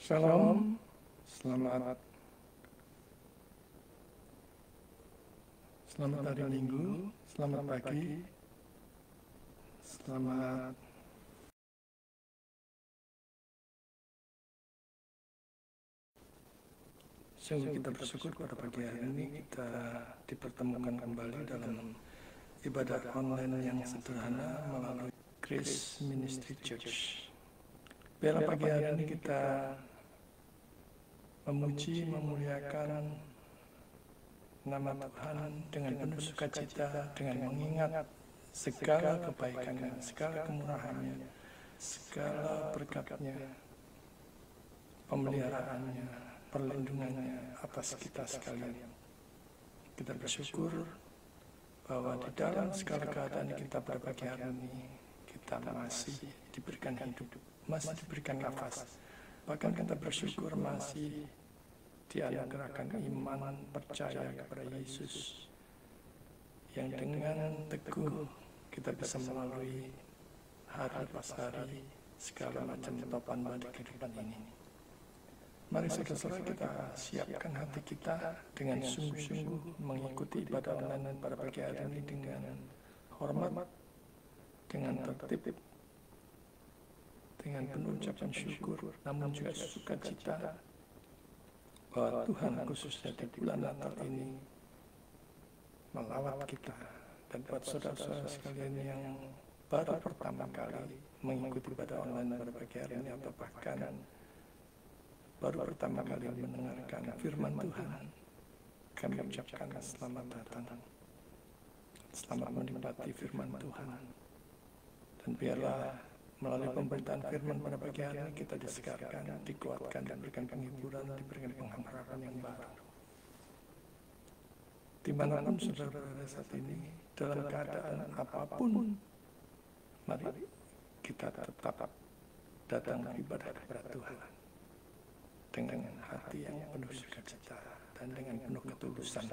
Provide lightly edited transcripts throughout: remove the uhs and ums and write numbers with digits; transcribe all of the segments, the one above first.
Shalom, selamat hari Minggu, selamat pagi, selamat sungguh kita bersyukur pada pagi hari ini kita dipertemukan kembali dalam ibadah online yang sederhana melalui Grace Ministry Church. Biarlah pagi hari ini kita memuji, memuliakan nama Tuhan dengan penuh sukacita, dengan mengingat segala kebaikannya, segala kemurahannya, segala berkat-Nya, pemeliharaannya, perlindungannya atas kita sekalian. Kita bersyukur bahwa di dalam segala keadaan kita pada pagi hari ini, kita masih diberikan hidup, masih diberikan nafas. Bahkan kita bersyukur masih dianugerahkan iman percaya kepada Yesus yang dengan teguh kita bisa melalui hari pas hari segala macam topan badai kehidupan ini. Mari saudara-saudara kita siapkan hati kita dengan sungguh-sungguh mengikuti ibadah online pada pagi hari ini dengan hormat, dengan tertib, dengan penuh ucapan syukur, namun juga sukacita bahwa Tuhan khususnya di bulan Natal ini melawat kita. Dan buat saudara-saudara sekalian yang baru pertama kali mengikuti ibadah online pada pagi hari ini atau bahkan baru pertama kali mendengarkan firman Tuhan, kami ucapkan selamat datang, selamat menikmati firman Tuhan. Dan biarlah melalui pemberitaan firman pada pagi hari ini kita disegarkan, dikuatkan, diberikan penghiburan, diberikan pengharapan yang baru. Dimanapun saudara berada saat ini, dalam keadaan apapun, mari kita tetap datang beribadah kepada Tuhan dengan hati yang penuh sukacita dan dengan penuh ketulusan.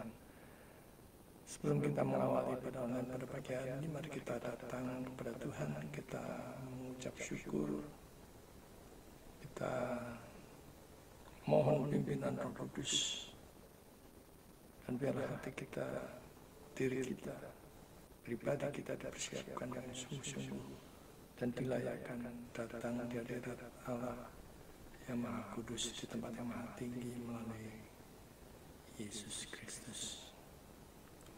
Sebelum kita mengawali pada online pada pagi hari ini, mari kita datang kepada Tuhan, kita mengucap syukur, kita mohon pimpinan Roh Kudus, dan biarlah hati kita, diri kita, pribadi kita dipersiapkan dengan sungguh-sungguh dan dilayakkan datang di hadirat Allah yang Maha Kudus di tempat yang Maha Tinggi melalui Yesus Kristus.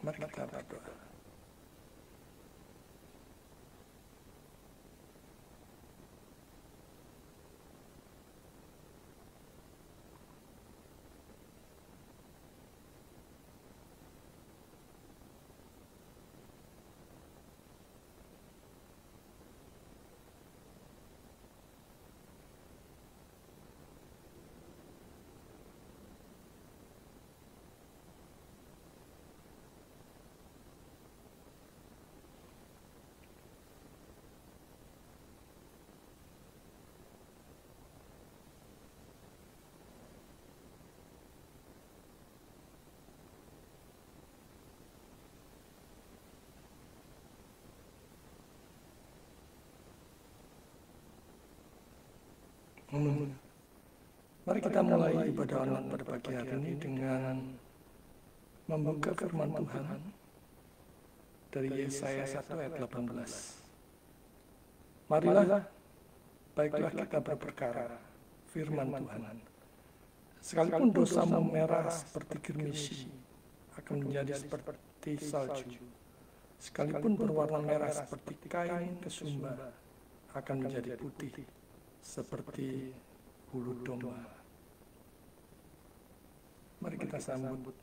Mari kita berdoa. Mari kita mulai ibadah online pada pagi hari ini dengan membuka firman Tuhan dari Yesaya 1 ayat 18. Marilah, baiklah kita berperkara firman Tuhan. Sekalipun dosamu merah seperti kirmisi, akan menjadi seperti salju. Sekalipun berwarna merah seperti kain kesumba, akan menjadi putih seperti bulu domba. Mari kita sambut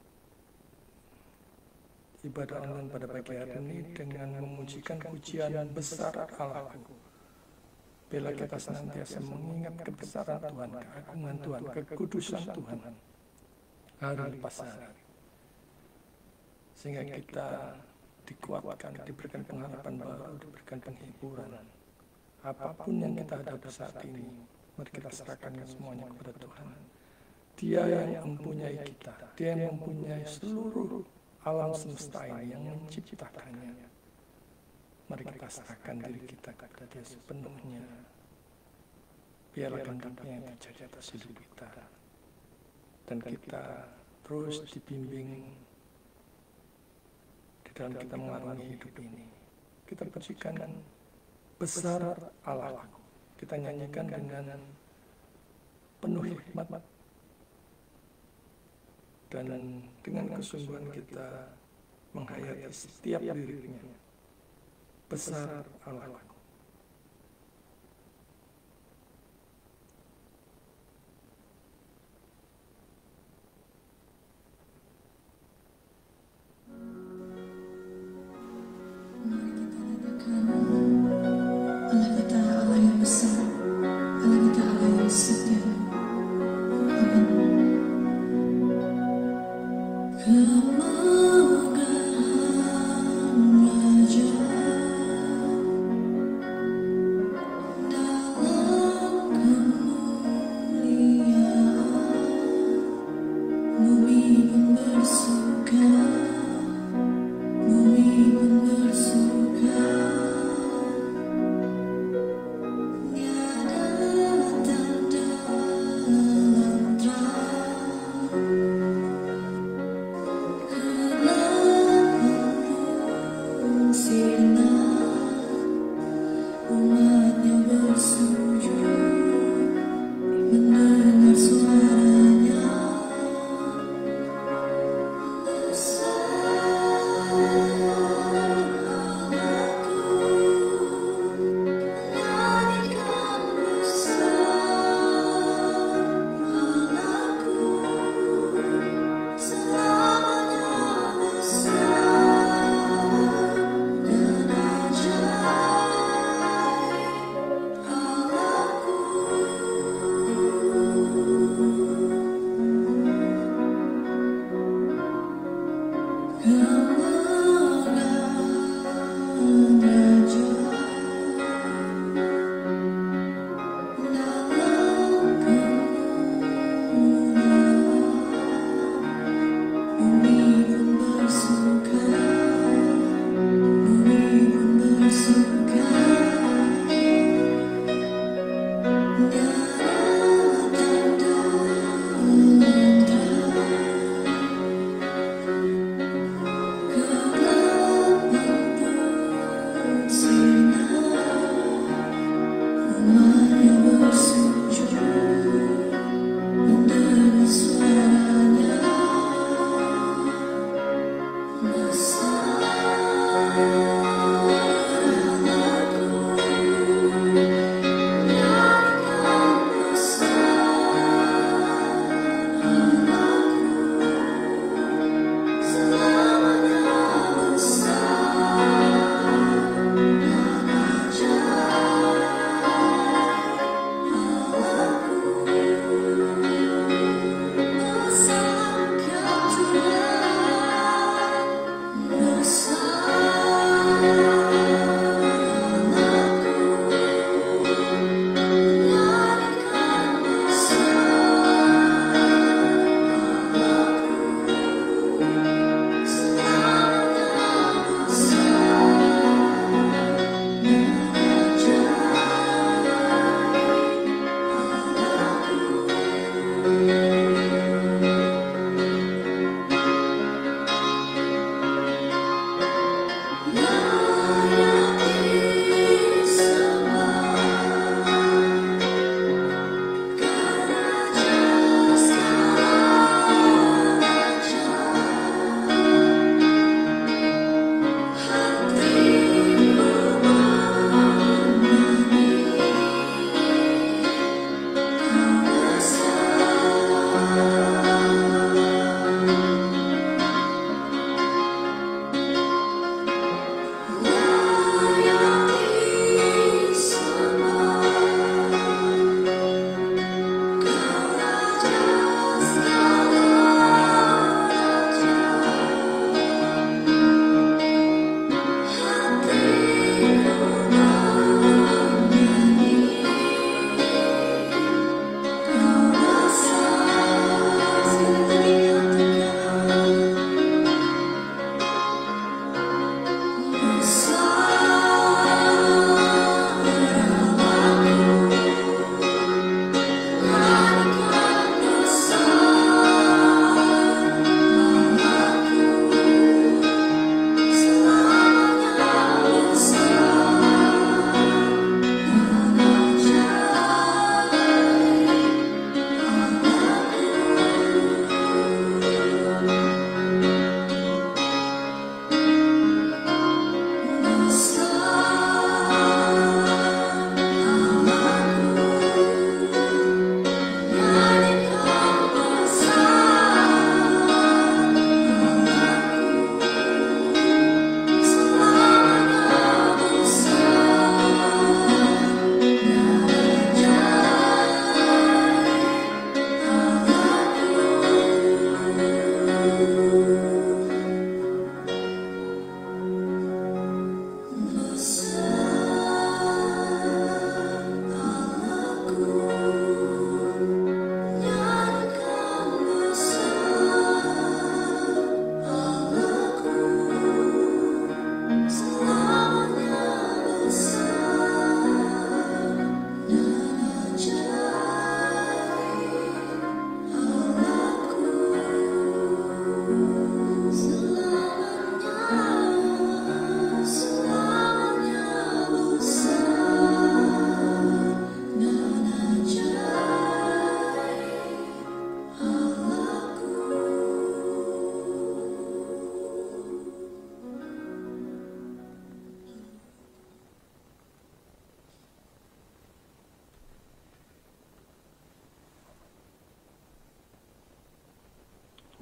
ibadah online pada pagi hari ini dengan memujikan pujian besar Allahku. Bila kita senantiasa mengingat kebesaran Tuhan, keagungan Tuhan, kekudusan Tuhan, hari lepas hari, sehingga kita dikuatkan, diberikan pengharapan baru, diberikan penghiburan. Apapun yang kita hadapi saat ini, mari kita serahkan semuanya kepada Tuhan. Dia yang mempunyai kita, Dia yang mempunyai seluruh alam semesta ini, yang menciptakannya. Mari kita serahkan diri kita kepada Dia sepenuhnya. biarlah kehendak-Nya yang terjadi atas hidup kita, dan kita terus dibimbing di dalam kita mengarungi hidup ini. Kita pujikan besar Allah, kita nyanyikan dengan penuh hikmat, dan dengan kesungguhan kita menghayati setiap liriknya. Besar Allah.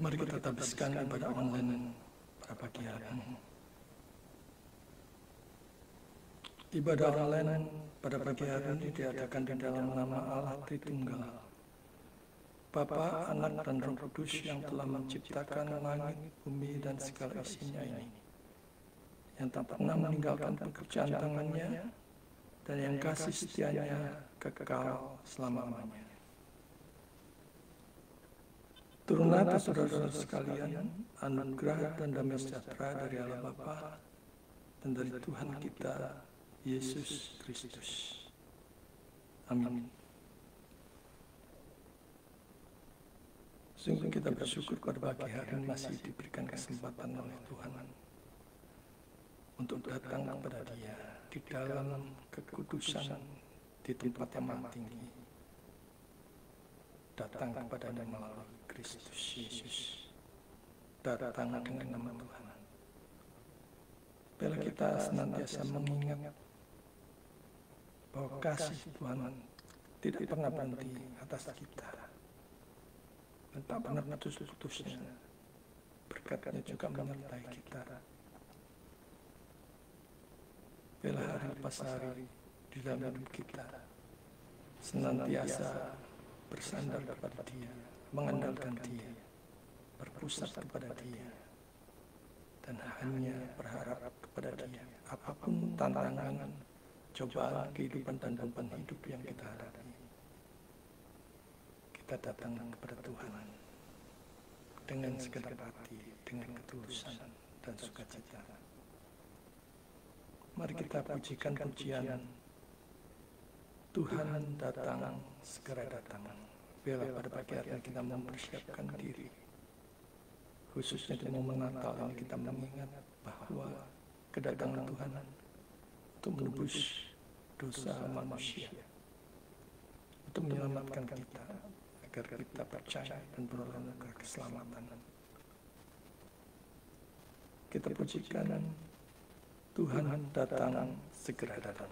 Mari kita habiskan ibadah online pada pagi hari ini. Ibadah online pada pagi hari ini diadakan di dalam nama Allah Tritunggal, Bapa, Anak, dan Roh Kudus yang telah menciptakan langit, bumi, dan segala isinya ini, yang tak pernah meninggalkan pekerjaan tangannya, dan yang kasih setianya kekal selama-lamanya. Turunlah atas saudara-saudara sekalian anugerah dan damai sejahtera dari Allah Bapa dan dari Tuhan kita Yesus Kristus. Amin. Sungguh kita bersyukur pada pagi hari ini masih diberikan kesempatan oleh Tuhan untuk datang kepada Dia di dalam kekudusan di tempat yang maha tinggi. Datang kepada-Nya melalui Kristus Yesus. Datang dengan nama Tuhan. Bila kita senantiasa mengingat bahwa kasih Tuhan tidak pernah berhenti atas kita, dan tak pernah putus-putusnya. Berkat-Nya juga menyertai kita. Bila hari lepas hari di dalam hidup kita senantiasa bersandar kepada Dia, mengandalkan Dia, berpusat kepada Dia, dan hanya berharap kepada Dia. Apapun tantangan, cobaan kehidupan dan beban hidup yang kita hadapi, kita datang kepada Tuhan dengan segenap hati, dengan ketulusan dan sukacita. Mari kita pujikan pujian Tuhan datang, segera datang. Bila pada pagi hari ini kita mempersiapkan diri, khususnya di momen Natal ini kita mengingat bahwa kedatangan Tuhan untuk menebus dosa manusia, untuk menyelamatkan kita, agar kita percaya dan beroleh anugerah keselamatan. Kita pujikan Tuhan datang, segera datang.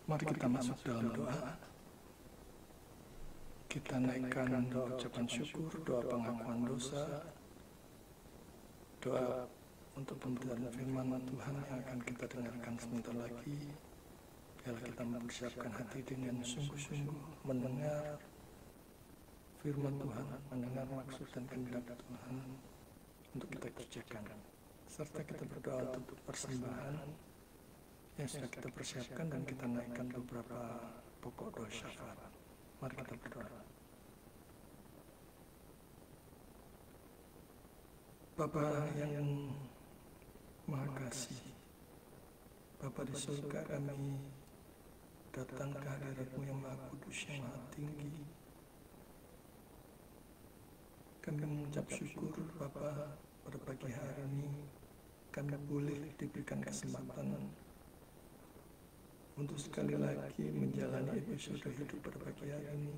Mari kita masuk dalam doa. Kita naikkan doa ucapan syukur, doa pengakuan dosa, doa untuk pemberitaan firman Tuhan yang akan kita dengarkan sebentar lagi. Biarlah kita mempersiapkan hati dengan sungguh-sungguh mendengar firman Tuhan, mendengar maksud dan kehendak Tuhan untuk kita kerjakan. Serta kita berdoa untuk persembahan yang sudah kita persiapkan dan kita naikkan beberapa pokok doa syafaat. Mari kita berdoa. Bapa yang Maha Kasih, Bapa di surga, kami datang ke hadirat-Mu yang Maha Kudus, yang Maha Tinggi. Kami mengucap syukur Bapa, pada pagi hari ini kami boleh diberikan kesempatan untuk sekali lagi menjalani episode hidup pada pagi hari ini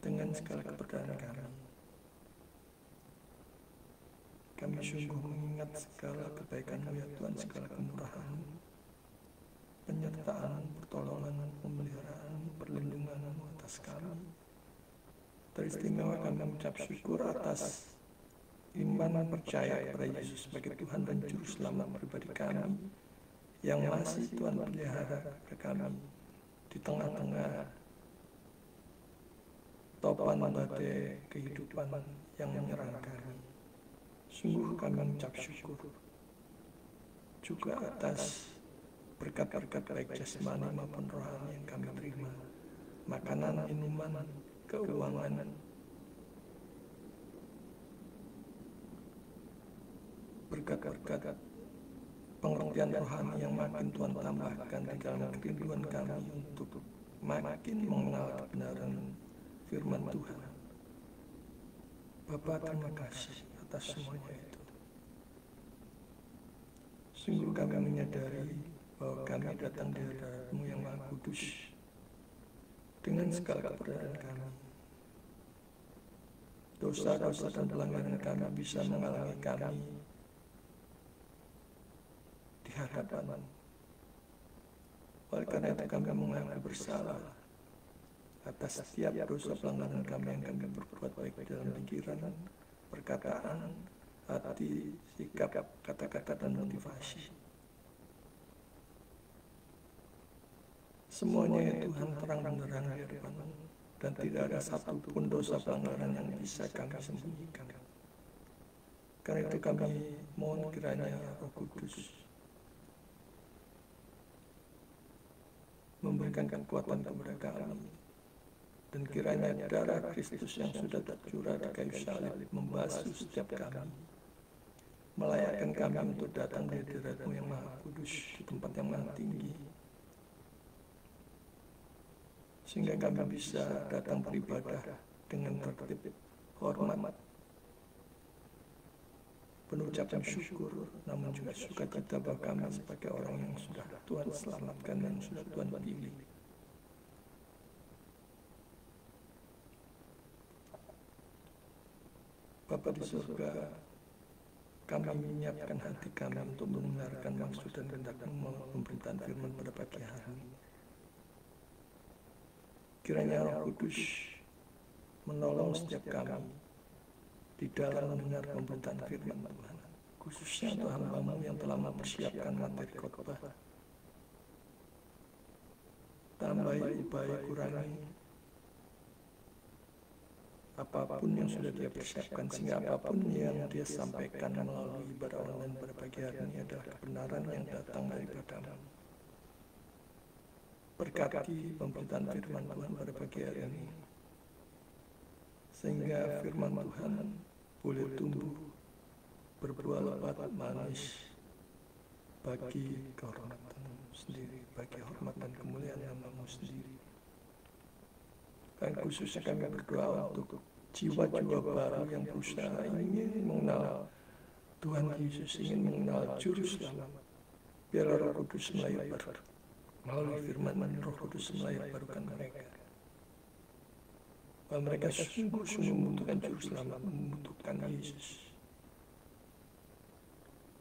dengan segala keberadaan kami. Kami sungguh mengingat segala kebaikan-Mu ya Tuhan, segala kemurahan-Mu, penyertaan, pertolongan, pemeliharaan, perlindungan-Mu atas kami. Teristimewa kami mengucap syukur atas iman percaya kepada Yesus sebagai Tuhan dan Juru Selamat pribadi kami, yang masih Tuhan pelihara ke kami di tengah-tengah topan badai kehidupan yang menyerang kami. Sungguh kami mengucap syukur juga atas berkat-berkat baik jasmani maupun rohani yang kami terima, makanan, minuman, keuangan, berkat-berkat pengertian rohani yang makin Tuhan tambahkan di dalam kerinduan kami untuk makin mengenal kebenaran firman Tuhan. Bapa, terima kasih atas semuanya itu. Sungguh kami menyadari bahwa kami datang di hadirat-Mu yang Maha Kudus dengan segala keberadaan kami. Dosa-dosa dan pelanggaran kami bisa menghalangi kami di hadapan. Oleh karena itu kami mengaku bersalah atas setiap dosa pelanggaran kami yang kami berbuat baik dalam pikiran, perkataan, hati, sikap, kata-kata, dan motivasi. Semuanya ya Tuhan terang benderang di hadapan-Mu, dan tidak ada satupun dosa pelanggaran yang bisa kami sembunyikan. Karena itu kami mohon kiranya Roh Kudus memberikan kekuatan kepada kami, dan kiranya darah Kristus yang sudah tercurah di kayu salib membasuh setiap kami, melayakkan kami untuk datang di hadirat-Mu yang Maha Kudus di tempat yang maha tinggi, sehingga kami bisa datang beribadah dengan tertib, hormat, penuh ucapan syukur, namun juga sukacita bahwa kami sebagai orang yang sudah Tuhan selamatkan dan sudah Tuhan pilih. Bapa di surga, kami menyiapkan hati kami untuk mendengarkan maksud dan kehendak-Mu pemberitaan firman pada pagi hari ini. Kiranya Roh Kudus menolong setiap kami di dalam mendengar pemberitaan firman Tuhan, khususnya untuk hamba-Mu yang telah mempersiapkan materi khotbah. Tambahi, upayi, kurangi apapun yang sudah Dia persiapkan, sehingga apapun yang Dia sampaikan melalui ibadah online pada pagi hari ini adalah kebenaran yang datang daripada-Mu. Berkati pemberitaan firman Tuhan pada pagi hari ini, sehingga firman Tuhan boleh tumbuh, berbuah lebat manis bagi kehormatan-Mu sendiri, bagi hormat dan kemuliaan nama-Mu sendiri. Dan khususnya kami berdoa untuk jiwa-jiwa baru yang berusaha ingin mengenal Tuhan Yesus, ingin mengenal Juru Selamat. Biarlah Roh Kudus melayar baru, melalui firman Roh Kudus melayar barukan mereka, bahwa mereka sungguh-sungguh membutuhkan Juru Selamat, membutuhkan Yesus.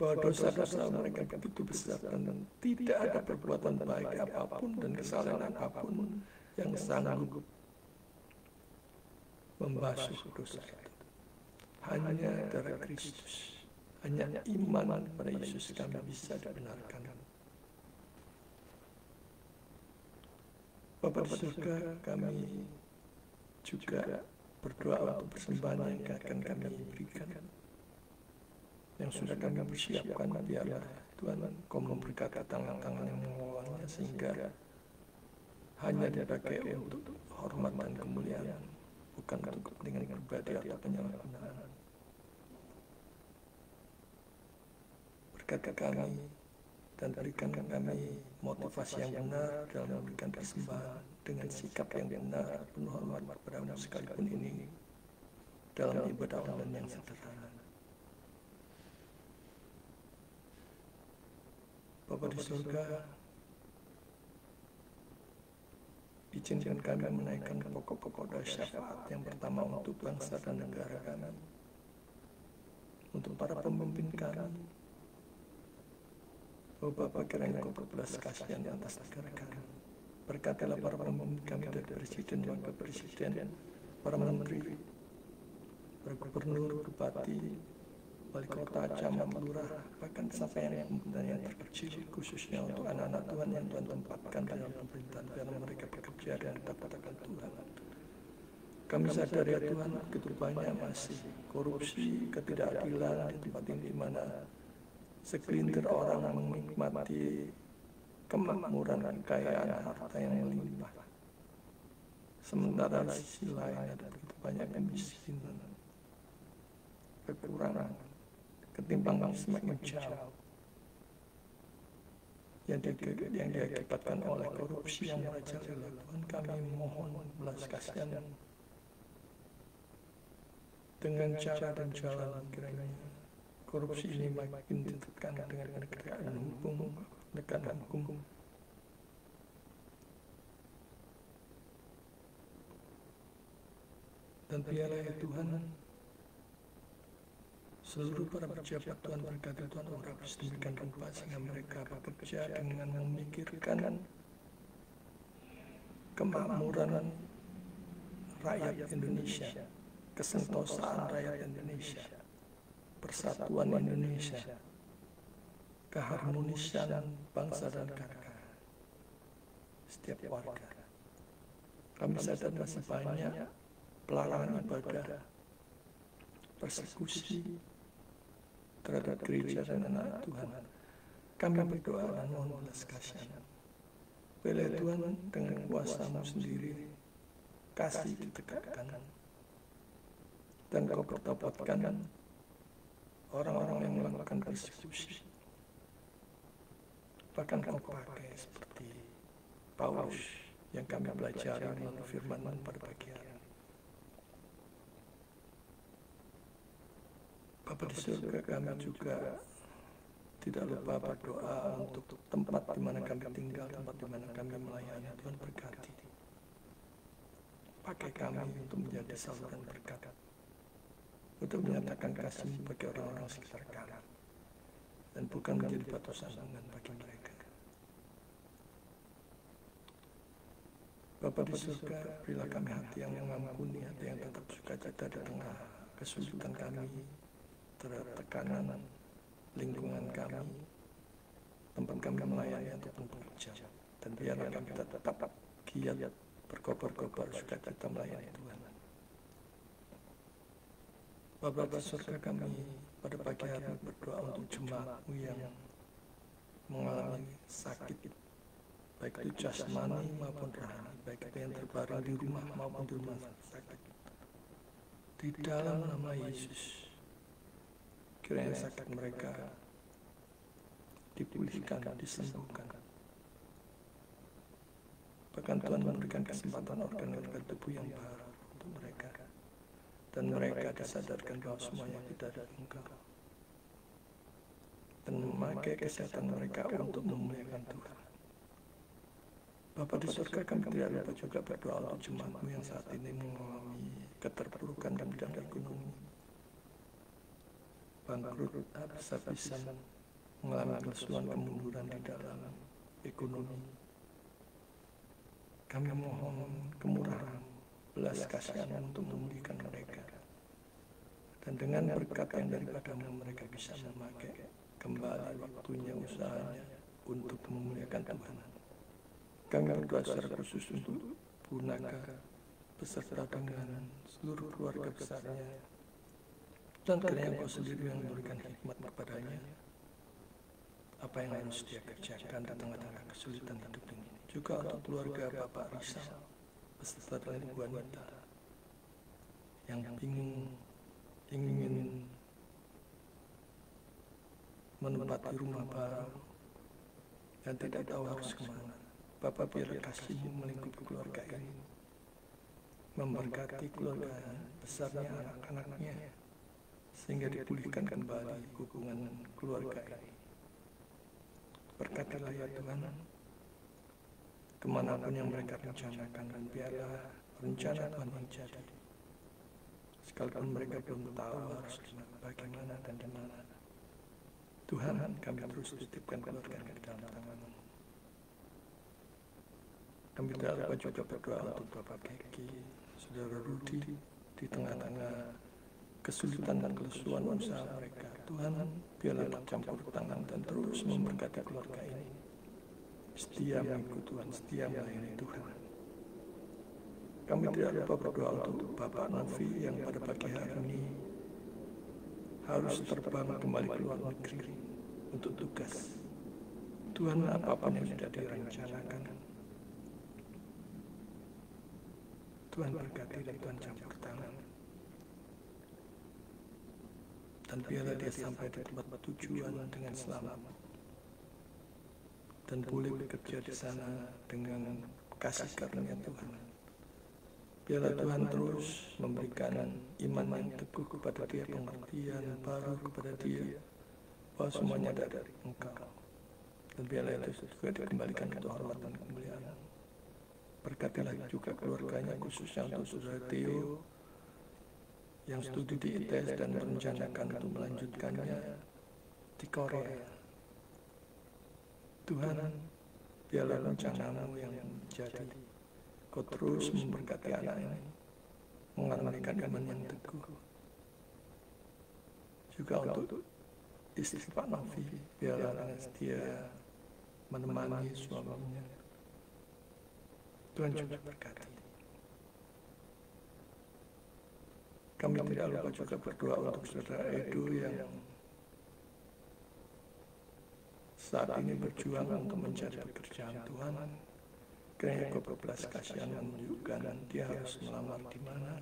bahwa dosa-dosa mereka begitu besar dan tidak ada perbuatan baik apapun dan kesalahan apapun yang sanggup membasuh dosa itu. Hanya darah Kristus, hanya iman pada Yesus kami bisa dibenarkan. Bapa di surga, kami juga berdoa untuk persembahan yang akan kami berikan, yang sudah kami persiapkan. Biarlah Tuhan Kau memberkati tangan-tangan yang mengolahnya, sehingga hanya dipakai untuk hormat dan kemuliaan, bukan untuk kepentingan pribadi atau penyalahgunaan. Berkati kami dan berikan kami motivasi yang benar dalam memberikan persembahan dengan sikap yang benar, penuh hormat kepada-Mu sekalipun ini dalam ibadah online yang sederhana. Bapa di surga, izinkan kami menaikkan pokok-pokok doa syafaat yang pertama untuk bangsa dan negara kami, untuk para pemimpin kami. Oh Bapa, kiranya Kau berbelas kasihan atas negara kami. Berkatilah para pemimpin kami, dari presiden, wakil presiden, para menteri, para gubernur, bupati, wali kota, camat, lurah, bahkan sampai yang terkecil, khususnya untuk anak-anak Tuhan yang Tuhan tempatkan dalam pemerintahan, biar mereka bekerja dan dapat akan Tuhan. Kami sadar ya Tuhan, begitu banyak masih korupsi, ketidakadilan di tempat ini, di mana segelintir orang menikmati kemakmuran, kekayaan, harta yang melimpah. Sementara di sisi lain ada begitu banyak kemiskinan, kekurangan, ketimpangan semakin jauh yang diakibatkan oleh korupsi yang merajalela. Tuhan, kami mohon belas kasihan dengan cara dan jalan, kiranya korupsi ini makin ditekan dengan penegakan hukum, dan biarlah ya Tuhan, seluruh para pejabat Tuhan berkati Tuhan, orang sedemikian rupa sehingga mereka bekerja dengan memikirkan kemakmuran rakyat Indonesia, kesentosaan rakyat Indonesia, persatuan Indonesia, keharmonisan bangsa dan negara, setiap warga. Kami sadar masih banyak pelarangan ibadah, persekusi terhadap gereja dan anak Tuhan. Kami berdoa dan mohon belas kasihan. Bila Tuhan dengan kuasa-Mu sendiri, kasih ditegakkan, dan Kau pertobatkan orang-orang yang melakukan persekusi. Bahkan Kau pakai seperti Paulus yang kami pelajari melalui firman-Mu pada pagi hari. Bapa di surga, kami juga tidak lupa berdoa untuk tempat di mana kami tinggal, tempat di mana kami melayani. Tuhan berkati. Pakai kami untuk menjadi saluran berkat, untuk menyatakan kasih bagi orang-orang sekitar kami, dan bukan menjadi batu sandungan bagi mereka. Bapa di surga, berilah kami hati yang mengampuni, hati yang tetap sukacita di tengah kesulitan kami, terhadap tekanan lingkungan kami, tempat kami melayani ataupun bekerja, dan biarlah kami tetap giat berkobar-kobar sukacita melayani Tuhan. Bapa di surga, kami pada pagi hari berdoa untuk jemaat-Mu yang mengalami sakit, baik itu jasmani maupun rohani, baik itu yang terbaring di rumah maupun di rumah sakit. Di dalam nama Yesus, kiranya sakit mereka dipulihkan, disembuhkan. Bahkan Tuhan memberikan kesempatan organ-organ tubuh yang baru untuk mereka, dan mereka disadarkan bahwa semuanya tidak ada Engkau, dan memakai kesehatan mereka untuk memuliakan Tuhan. Bapa di surga, kami tidak lupa juga berdoa untuk jemaat-Mu yang saat ini mengalami keterpurukan dan bidang ekonomi. bangkrut, habis-habisan, mengalami kesulitan, kemunduran di dalam ekonomi. Kami mohon kemurahan, belas kasihan untuk memulihkan mereka. Dan dengan berkat yang daripadamu mereka bisa memakai kembali waktunya, usahanya untuk memuliakan Tuhan. Kami berdoa secara khusus untuk Bu Naga beserta dengan seluruh keluarga besarnya, dan kiranya Engkau sendiri yang memberikan hikmat kepadanya apa yang harus dia kerjakan di tengah-tengah kesulitan hidup ini. Juga untuk keluarga Bapak Rizal beserta dengan Ibu Anita yang ingin menempati rumah baru dan tidak tahu harus kemana. Bapak, biar kasih-Mu melingkupi keluarga ini, memberkati keluarga besarnya, anak-anaknya, sehingga dipulihkan kembali hubungan keluarga ini. Berkatilah ya Tuhan, kemanapun yang mereka rencanakan, dan biarlah rencana Tuhan yang jadi, sekalipun mereka belum tahu harus bagaimana dan di mana. Tuhan, kami terus titipkan keluarga ke dalam tangan-Mu. Kami tidak lupa juga berdoa untuk Bapak Keki, Saudara Rudi, di tengah-tengah kesulitan dan kelesuan usaha mereka. Tuhan, biarlah campur tangan dan terus memberkati keluarga ini. Setia mengikut Tuhan, setia melayani Tuhan. Kami tidak lupa berdoa untuk Bapak Novi yang pada pagi hari ini harus terbang kembali ke luar negeri untuk tugas. Tuhan, apapun yang sudah direncanakan, Tuhan berkati dan Tuhan campur tangan. Dan biarlah dia sampai di tempat tujuan dengan selamat. Dan boleh bekerja di sana dengan kasih karunia Tuhan. Biarlah Tuhan terus memberikan iman yang teguh kepada dia, pengertian baru kepada dia, bahwa semuanya dari Engkau. Dan biarlah itu juga dikembalikan ke hormat dan kemuliaan. Berkatilah juga keluarganya, khususnya untuk Saudara Theo yang studi di ITS dan merencanakan untuk melanjutkannya di Korea. Tuhan, biarlah rencana-Mu yang menjadi. Kau terus memberkati anak ini, mengaruniakan iman yang teguh. Juga untuk istri Pak Novi, biarlah dengan setia menemani suaminya. Tuhan juga berkati. Kami tidak lupa juga berdoa untuk Saudara Edo yang saat ini berjuang untuk mencari pekerjaan. Tuhan, kiranya Kau berbelas kasihan menunjukkan dia harus melamar di mana,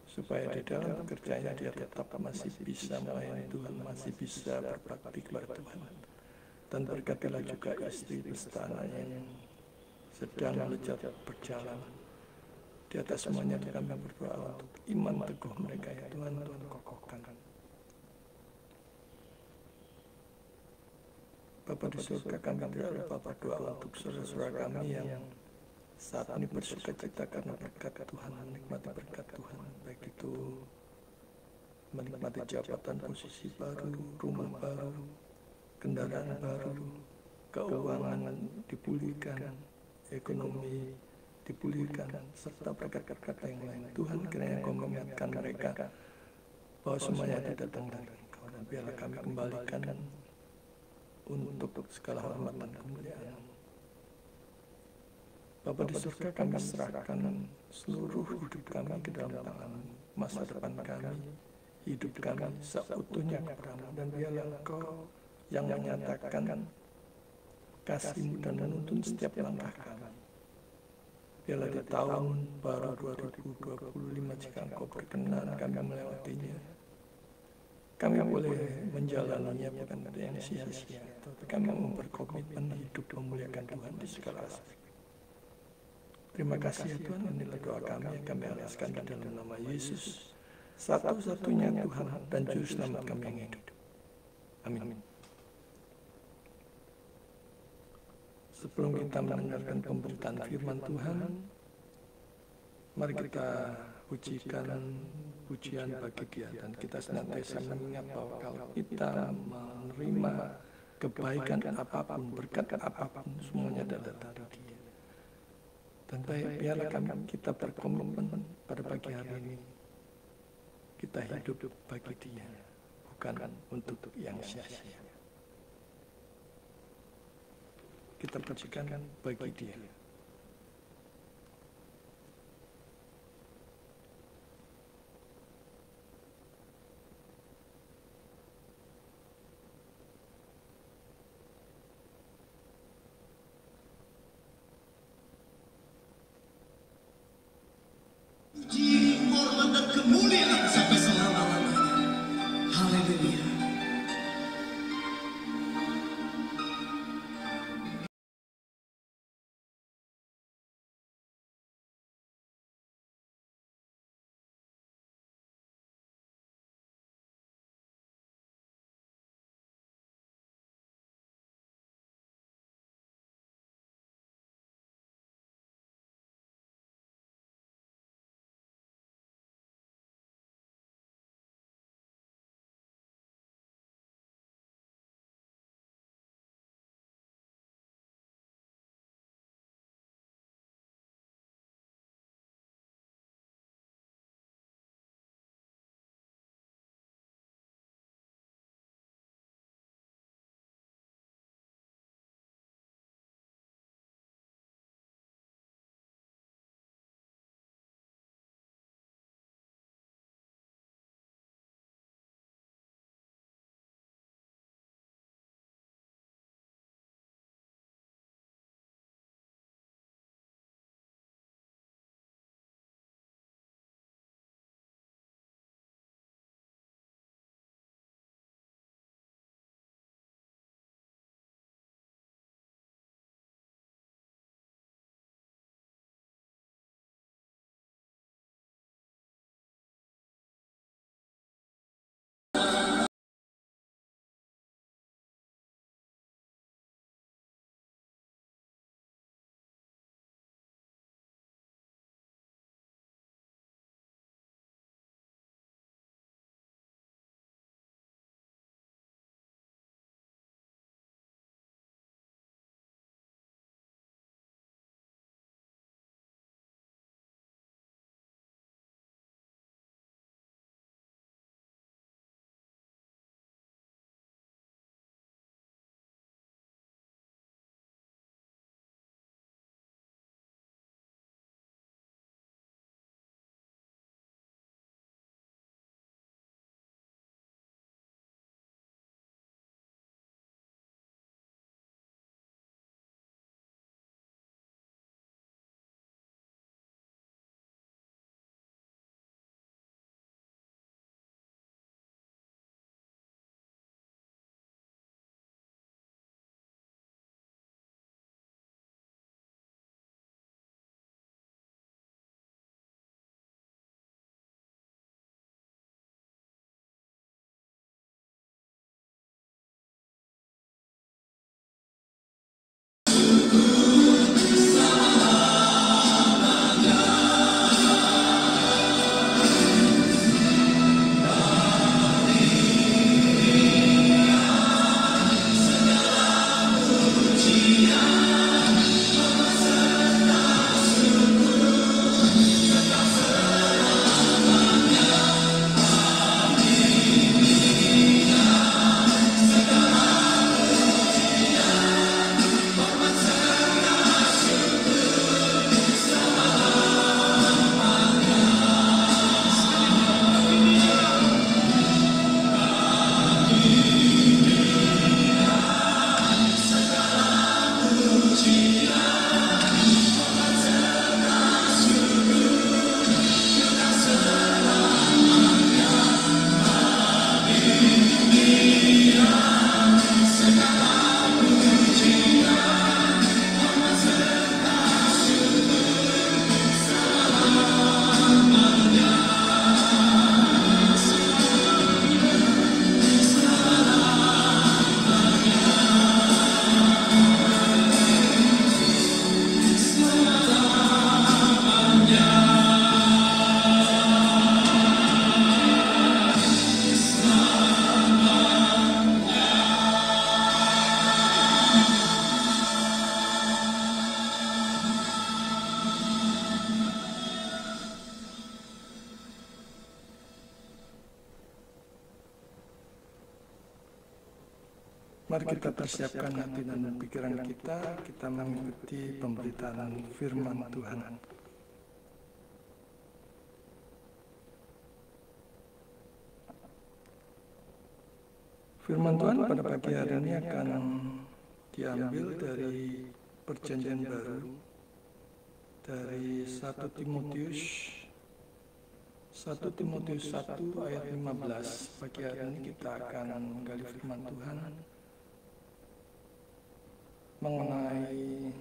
supaya di dalam pekerjaannya dia tetap masih bisa melayani Tuhan, masih bisa berbakti kepada Tuhan. Dan berkatilah juga istri beserta anaknya yang sedang belajar berjalan. Di atas semuanya kami berdoa untuk iman teguh mereka ya Tuhan, Tuhan kokohkan. Bapa di surga, kami tidak lupa berdoa untuk saudara-saudara kami yang saat ini bersuka cita karena berkat Tuhan, menikmati berkat Tuhan, baik itu menikmati jabatan, posisi baru, rumah baru, kendaraan baru, keuangan dipulihkan, ekonomi dipulihkan, serta berkat-berkat yang lain. Tuhan, kiranya Kau mengingatkan mereka bahwa semuanya itu datang dari Engkau, dan biarlah kami kembalikan untuk segala hormat dan kemuliaan. Bapa di surga, kami serahkan seluruh hidup kami ke dalam tangan, masa depan kami, hidup kami seutuhnya kepadamu, dan biarlah Engkau yang menyatakan kasih-Mu dan menuntun setiap langkah kami. Biarlah di tahun baru 2025, jika Engkau berkenan kami melewatinya, kami boleh menjalaninya bukan ada yang sia-sia, tapi kami mau berkomitmen hidup memuliakan Tuhan di segala aspek. Terima kasih ya Tuhan, inilah doa kami yang kami alaskan di dalam nama Yesus, satu-satunya Tuhan dan Juru Selamat kami yang hidup. Amin. Sebelum kita mendengarkan pemberitaan firman Tuhan, mari kita pujikan pujian bagi Dia, dan kita senantiasa mengingat bahwa kalau kita menerima kebaikan apapun, berkat apapun, semuanya adalah dari Dia. Dan biarlah kita berkomitmen pada pagi hari ini, kita hidup bagi Dia, bukan untuk yang sia-sia. Kita pujikan bagi Dia. Hormat dan kemuliaan sampai selama-lamanya. Haleluya. Mari kita persiapkan hati dan pikiran kita mengikuti pemberitaan firman Tuhan. Firman Tuhan pada pagi hari ini akan diambil dari Perjanjian Baru, dari 1 Timotius 1 ayat 15. Pagi hari ini kita akan menggali firman Tuhan mengenai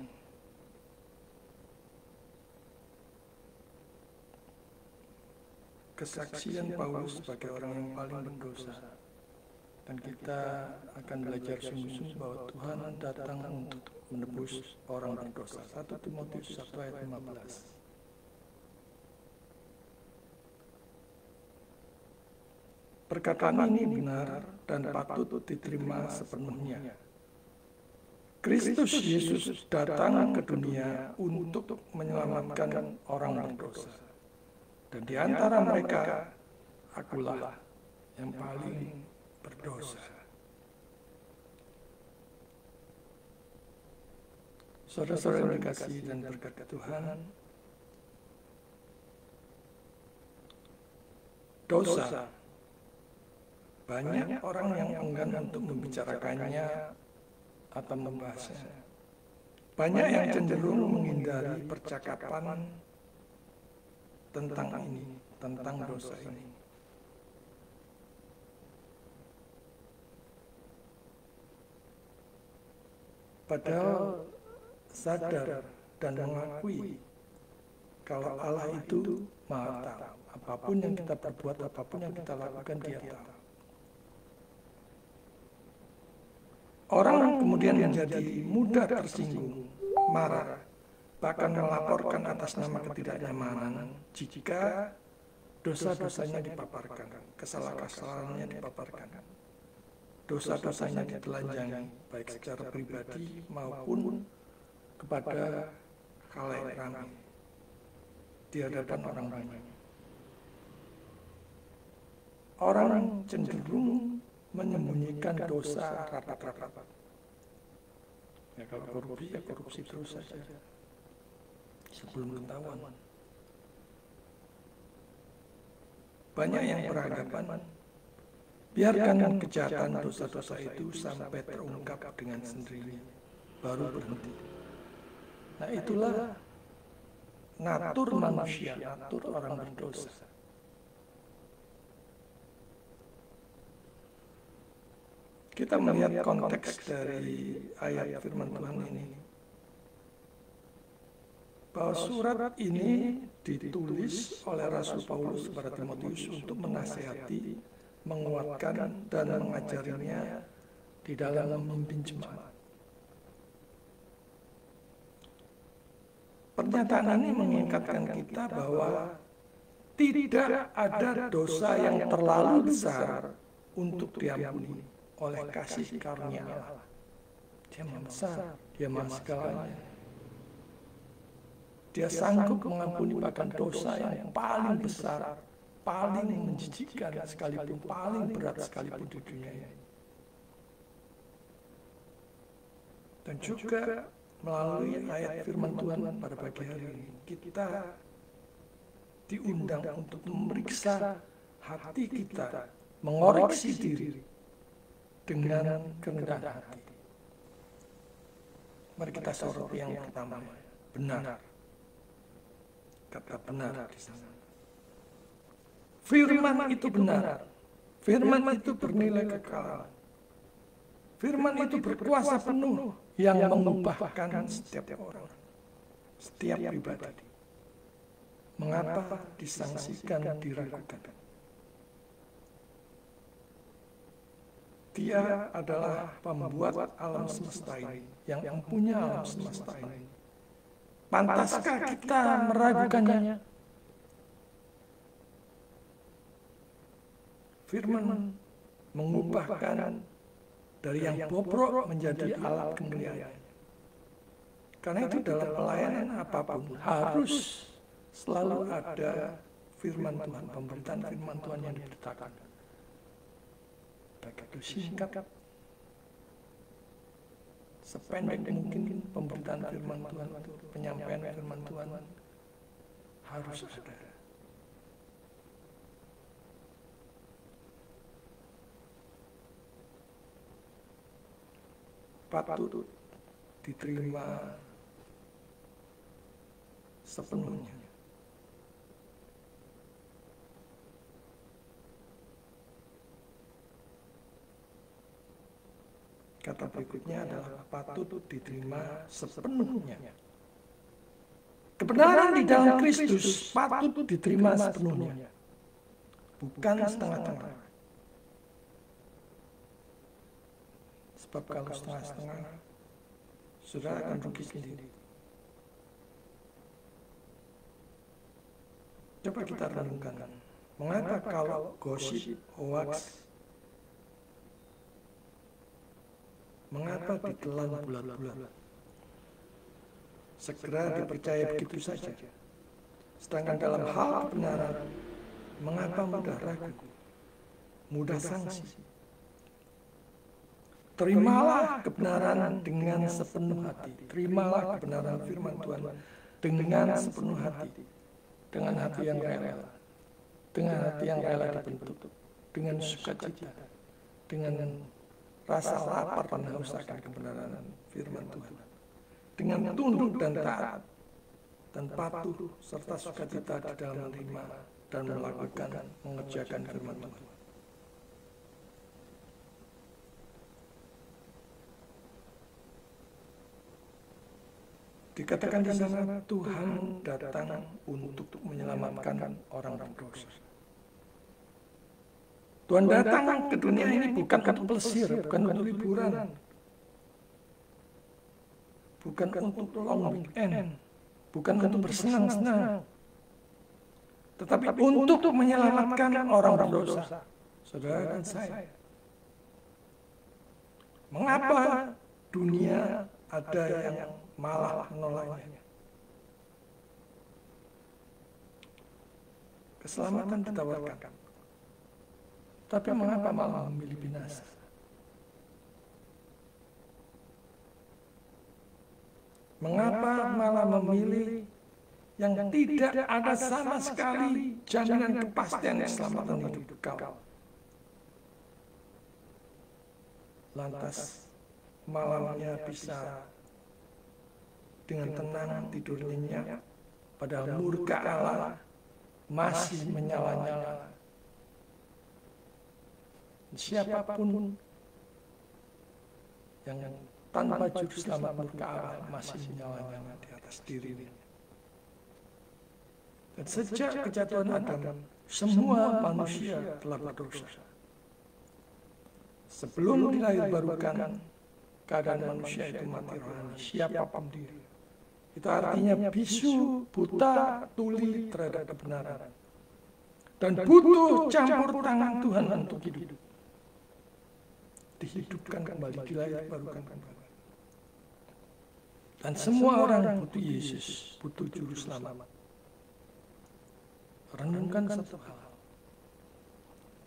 kesaksian Paulus sebagai orang yang paling berdosa. Dan kita akan belajar sungguh-sungguh bahwa Tuhan datang untuk menebus orang berdosa. 1 Timotius 1 ayat 15. Perkataan ini benar dan patut diterima sepenuhnya. Kristus Yesus datang ke dunia untuk menyelamatkan orang berdosa. Dan di antara mereka, akulah yang paling berdosa. Saudara-saudara yang dikasihi dan berkat Tuhan, dosa. Banyak orang yang enggan untuk membicarakannya atau membahasnya. Banyak yang cenderung menghindari percakapan tentang ini, tentang dosa ini. Padahal sadar dan mengakui kalau Allah itu Maha Tahu. Apapun yang kita perbuat, apapun yang kita lakukan, Dia tahu. Orang kemudian menjadi mudah tersinggung, marah, bahkan melaporkan atas nama ketidaknyamanan jika dosa-dosanya dipaparkan, kesalahan-kesalahannya dipaparkan. Dosa-dosanya ditelanjangi, baik secara pribadi maupun kepada khalayak ramai di hadapan orang banyak. Orang cenderung menyembunyikan dosa rapat-rapat. Ya kalau korupsi, ya korupsi terus saja sebelum ketahuan. Banyak yang beranggapan biarkan kejahatan dosa-dosa itu sampai terungkap dengan sendirinya, baru berhenti. Nah itulah natur manusia, natur orang berdosa. Kita melihat konteks dari ayat firman Tuhan ini, bahwa surat ini ditulis oleh Rasul Paulus kepada Timotius untuk menasihati, menguatkan, dan mengajarinya di dalam memimpin jemaat. Pernyataan ini mengingatkan kita bahwa tidak ada dosa yang terlalu besar untuk diampuni oleh kasih karunia Allah. Dia Maha besar, Dia Maha segalanya. Dia sanggup mengampuni bahkan dosa yang paling besar, paling menjijikkan sekalipun, paling berat sekalipun di dunia ini. Dan juga melalui ayat firman Tuhan pada pagi hari ini, kita diundang untuk memeriksa hati kita, mengoreksi diri dengan kerendahan hati. Mari kita soroti yang pertama, benar. Kata benar di sana. Firman itu benar. Firman itu bernilai kekal. Firman itu berkuasa penuh yang mengubahkan setiap orang, setiap pribadi. Mengapa disangsikan, diragukan? Dia adalah pembuat alam semesta ini, yang mempunyai alam semesta ini. Pantaskah kita meragukannya? Firman mengubahkan dari yang bobrok menjadi alat kemuliaan. Karena itu dalam pelayanan apapun harus selalu ada firman Tuhan, pemberitaan firman Tuhan yang diberitakan. Baik itu singkat sependek mungkin pemberitaan firman Tuhan, penyampaian firman Tuhan harus ada. Patut diterima sepenuhnya. Kata berikutnya adalah patut diterima sepenuhnya. Kebenaran di dalam Kristus patut diterima sepenuhnya, bukan setengah-tengah. Sebab kalau setengah-setengah, saudara akan rugi sendiri. Coba kita renungkan, mengapa kalau gosip, hoax, mengapa ditelan bulat-bulat? Segera dipercaya begitu saja. Sedangkan dalam hal kebenaran, mengapa mudah ragu, mudah sangsi? Terimalah kebenaran dengan sepenuh hati. Terimalah kebenaran firman Tuhan dengan sepenuh hati. Dengan hati yang rela. Dengan hati yang rela dibentuk. Dengan sukacita. Dengan rasa lapar dan haus akan kebenaran firman Tuhan. Dengan tunduk dan taat. Dan patuh serta sukacita di dalam menerima dan melakukan, mengerjakan firman Tuhan. Dikatakan di sana Tuhan datang untuk menyelamatkan orang berdosa. Tuhan datang ke dunia ini bukan untuk plesir, bukan untuk liburan, bukan untuk long weekend, bukan untuk bersenang-senang, tetapi untuk menyelamatkan orang berdosa, saudara dan saya. Mengapa dunia ada yang malah menolaknya? Keselamatan ditawarkan, tapi mengapa malah memilih binasa? Mengapa malah memilih yang tidak ada sama sekali jaminan kepastian keselamatan hidup kekal? Lantas malamnya bisa dengan tenang tidur nyenyak, padahal murka Allah masih menyala-nyala. Siapapun yang tanpa juru selamat murka Allah masih menyala-nyala di atas dirinya. Dan sejak kejatuhan Adam, semua manusia telah berdosa. Sebelum dilahirbarukan, keadaan manusia itu mati rohani, siapapun diri. Itu artinya bisu, buta, tuli terhadap kebenaran. Dan butuh campur tangan Tuhan untuk hidup. Dihidupkan kembali, dilahirbarukan kembali. Dan semua orang butuh Yesus, butuh juru selamat. Renungkan satu hal.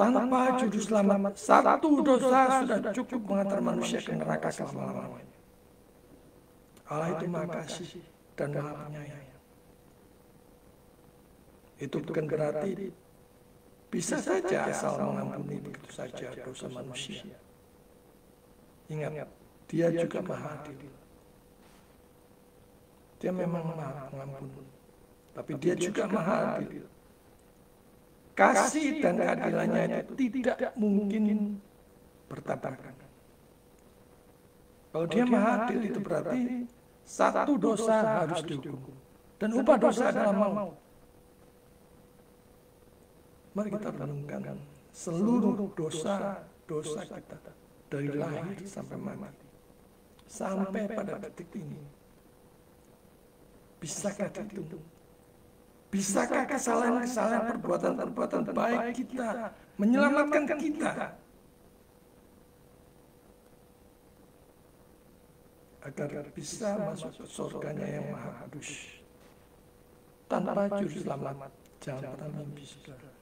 Tanpa juru selamat, satu dosa sudah cukup mengantar manusia ke neraka selama-lamanya. Allah itu Maha Kasih dan Maha Penyayang. Itu bukan berarti bisa saja asal mengampuni begitu saja dosa manusia. Ingat, Dia juga Maha Adil. Dia memang Maha Pengampun, tapi Dia juga Maha Adil. Kasih dan keadilannya itu tidak mungkin bertabrakan. Kalau Dia Maha Adil itu berarti satu dosa harus dihukum. Dan upah dosa adalah maut. Mari kita renungkan seluruh dosa kita dari lahir sampai mati. Sampai pada detik ini. Bisakah dihitung? Bisakah kesalahan-kesalahan perbuatan-perbuatan baik kita menyelamatkan kita? Agar bisa masuk ke surganya yang maha kudus. Tanpa juru selamat, jangan pernah mimpi, saudara.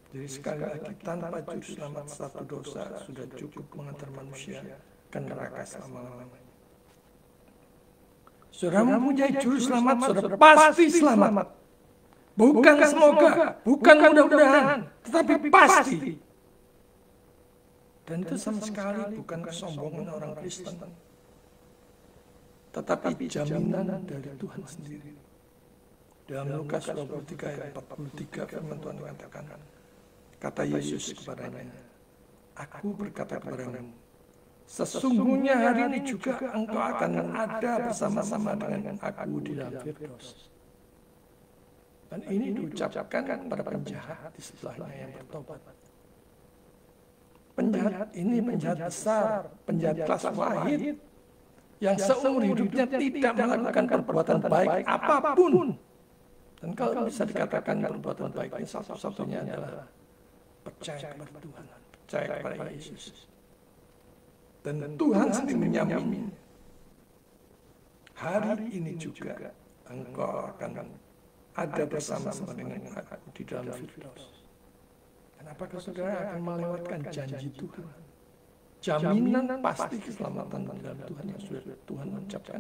Jadi sekali lagi, tanpa juru selamat satu dosa sudah cukup mengantar manusia ke neraka selama-lamanya. Saudara mempunyai juru selamat, saudara pasti selamat. Bukan semoga, bukan mudah-mudahan, tetapi pasti. Dan itu sama sekali bukan kesombongan orang Kristen, tetapi jaminan dari Tuhan sendiri. Dalam Lukas 23 ayat 43 firman Tuhan mengatakan, kata Yesus kepadanya, aku berkata kepadamu, sesungguhnya hari ini juga engkau akan ada bersama-sama dengan aku di dalam Firdaus. Dan ini diucapkan kepada penjahat di sebelahnya yang bertobat. Penjahat ini penjahat besar, penjahat kelas wahid, yang seumur hidupnya tidak melakukan perbuatan baik apapun. Dan kalau bisa dikatakan perbuatan baik ini satu-satunya adalah percaya kepada Tuhan, percaya kepada Yesus. Dan Tuhan sendiri menyamin, hari ini juga engkau akan ada bersama-sama dengan aku di dalam Firdaus. Dan apakah saudara akan melewatkan janji Tuhan? Jaminan pasti keselamatan di dalam Tuhan yang sudah Tuhan ucapkan.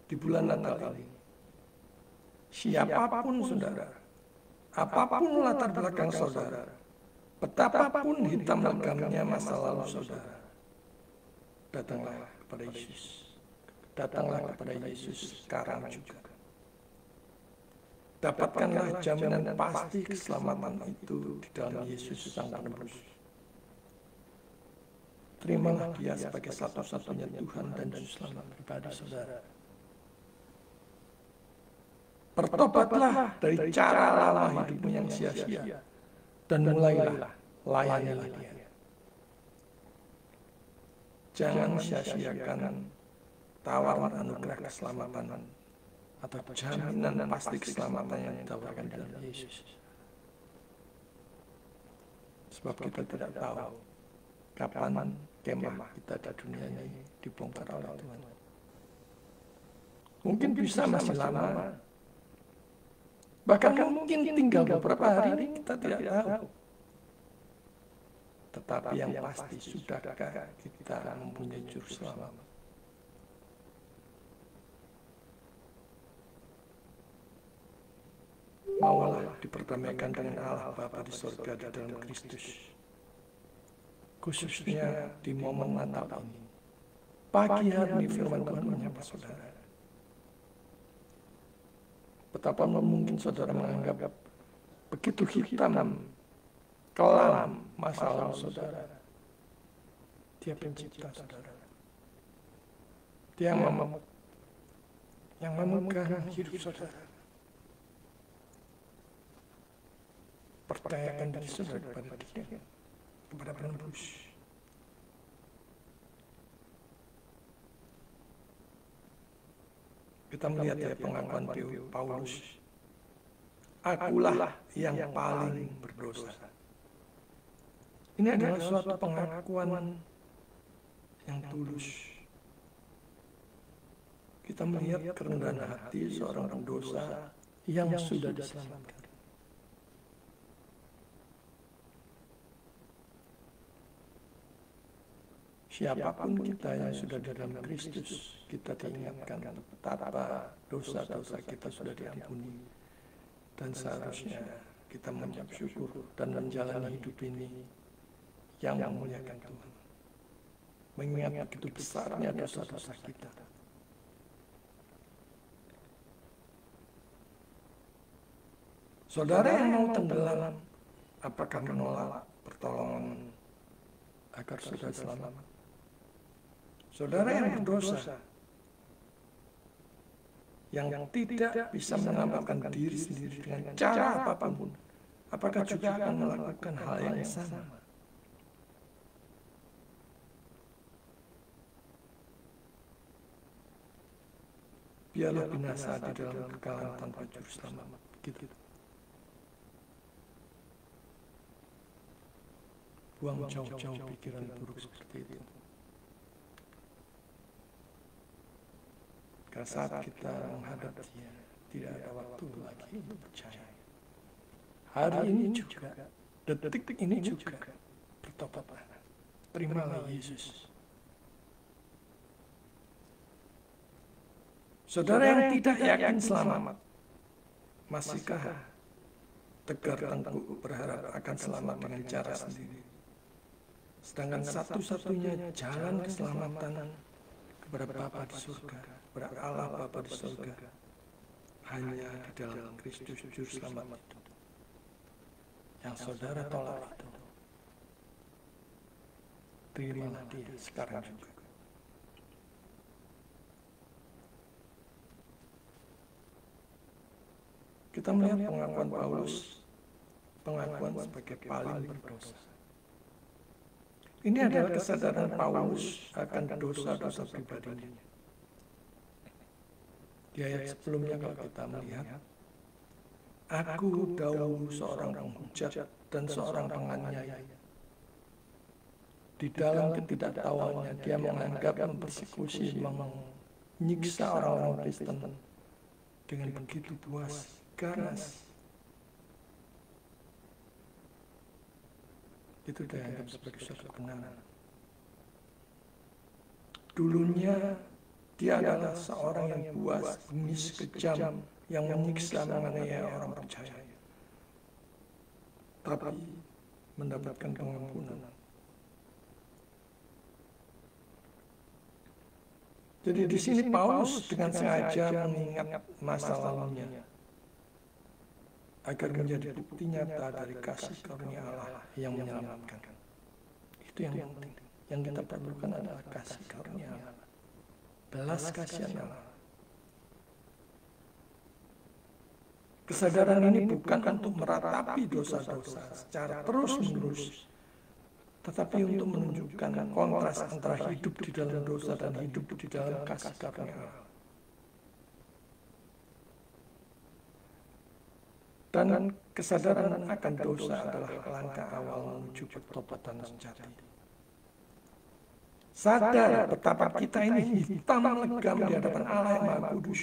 Di bulan Natal ini, siapapun saudara, apapun latar belakang saudara, betapapun hitam legamnya masa lalu saudara, datanglah kepada Yesus. Datanglah kepada Yesus sekarang juga. Dapatkanlah jaminan pasti keselamatan itu di dalam Yesus Sang Penebus. Terimalah Dia sebagai satu-satunya Tuhan dan Juru Selamat pribadi saudara. Bertobatlah dari cara lama hidupmu yang sia-sia dan mulailah layanilah Dia. Jangan sia-siakan tawaran anugerah keselamatan atau jaminan pasti keselamatan yang ditawarkan dalam Yesus. Sebab kita tidak tahu kapan kemah kita di dunia ini dibongkar oleh Tuhan. Mungkin bisa masih lama, bahkan mungkin tinggal beberapa hari, kita tidak tahu. Tetapi yang pasti, sudahkah kita mempunyai juru selamat? Maulah diperdamaikan dengan Allah Bapa di surga di dalam Kristus. Khususnya di momen Natal ini. Pagi hari firman Tuhan menyapa saudara. Betapa mungkin saudara menganggap begitu hitam, kelam masa lalu saudara. Dia pencipta saudara. Dia yang memegang hidup saudara. Percayakan diri saudara kepada Dia, kepada Penebus. Kita melihat ya pengakuan Paulus, akulah yang paling berdosa. Ini adalah suatu pengakuan yang tulus. Kita melihat kerendahan hati seorang pendosa yang sudah diselamatkan. Siapapun kita yang sudah di dalam Kristus, kita diingatkan betapa dosa-dosa kita sudah diampuni. Dan seharusnya kita mengucap syukur dan menjalani hidup ini yang memuliakan Tuhan. Mengingat begitu besarnya dosa-dosa kita. Saudara yang mau tenggelam, apakah menolak pertolongan agar saudara selamat? Saudara yang berdosa, yang tidak bisa menyelamatkan diri sendiri dengan cara apapun, apakah juga akan melakukan hal yang sama? Biarlah binasa di dalam kekalahan tanpa juru selamat. Begitu. Buang jauh-jauh pikiran buruk seperti itu. Karena saat kita menghadap Dia, tidak ada waktu lagi untuk percaya. hari ini juga, detik ini juga, bertobatlah. Terimalah Yesus. Saudara yang tidak yakin selamat, masihkah tegar tengkuk berharap akan selamat dengan cara sendiri? Sedangkan satu-satunya jalan keselamatan kepada Bapa di surga, kepada Allah Bapa di surga, hanya di dalam Kristus Juru Selamat itu. Yang saudara tolak itu, terimalah Dia sekarang juga. Kita melihat pengakuan Paulus, pengakuan sebagai paling berdosa. Ini adalah kesadaran Paulus akan dosa-dosa pribadinya. Di ayat sebelumnya kalau kita melihat, aku dahulu seorang penghujat dan seorang penganiaya. Di dalam ketidaktahuannya dia menganggap mempersekusi, menyiksa orang-orang Kristen dengan begitu puas, ganas. Itu dianggap sebagai suatu kebenaran. Dulunya dia adalah seorang yang buas, bengis, kejam, yang menyiksa, menganiaya orang percaya. Tapi mendapatkan pengampunan. Jadi di sini Paulus dengan sengaja mengingat masa lalunya agar menjadi bukti nyata dari kasih karunia Allah yang menyelamatkan. Itu yang penting. Yang kita perlukan adalah kasih karunia Allah, belas kasihan Allah. Kesadaran ini bukan untuk meratapi dosa-dosa secara terus-menerus, tetapi untuk menunjukkan kontras antara hidup di dalam dosa dan hidup di dalam kasih karunia Allah. Dan kesadaran akan dosa adalah langkah awal menuju pertobatan sejati. Sadar betapa kita ini hitam legam di hadapan Allah yang Maha Kudus.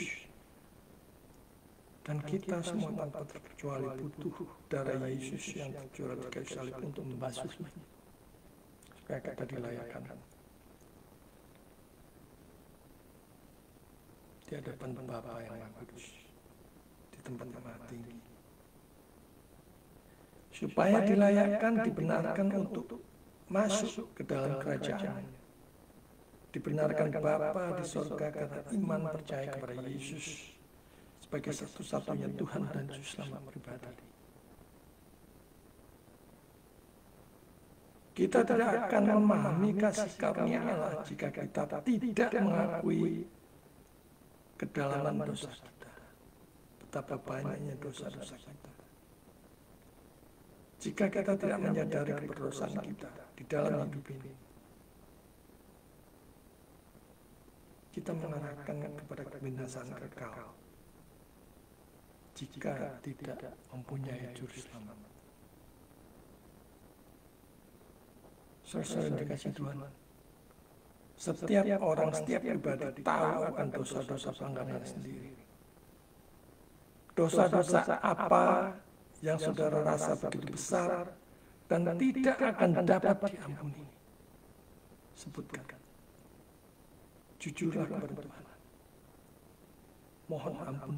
Dan kita semua tanpa terkecuali butuh darah Yesus yang tercurah di kayu salib untuk membasuhnya, supaya kita dilayakkan di hadapan Bapa yang Maha Kudus, di tempat yang maha tinggi, supaya dilayakkan, dibenarkan untuk masuk ke dalam kerajaan. Dibenarkan Bapa di surga karena iman percaya kepada Yesus sebagai satu-satunya Tuhan dan Juru Selamat pribadi. Kita tidak akan memahami kasih karunia Allah jika kita tidak mengakui kedalaman dosa kita, betapa banyaknya dosa-dosa kita. Jika kita tidak menyadari keberdosaan kita di dalam hidup ini, kita mengarahkan kepada kebinasaan kekal jika tidak mempunyai Juru Selamat. Saudara yang dikasihi Tuhan, setiap orang, setiap pribadi tahu akan dosa-dosa pelanggaran sendiri. Dosa-dosa apa yang saudara rasa begitu besar dan tidak akan dapat diampuni? Sebutkan. Jujurlah kepada Tuhan. Mohon ampun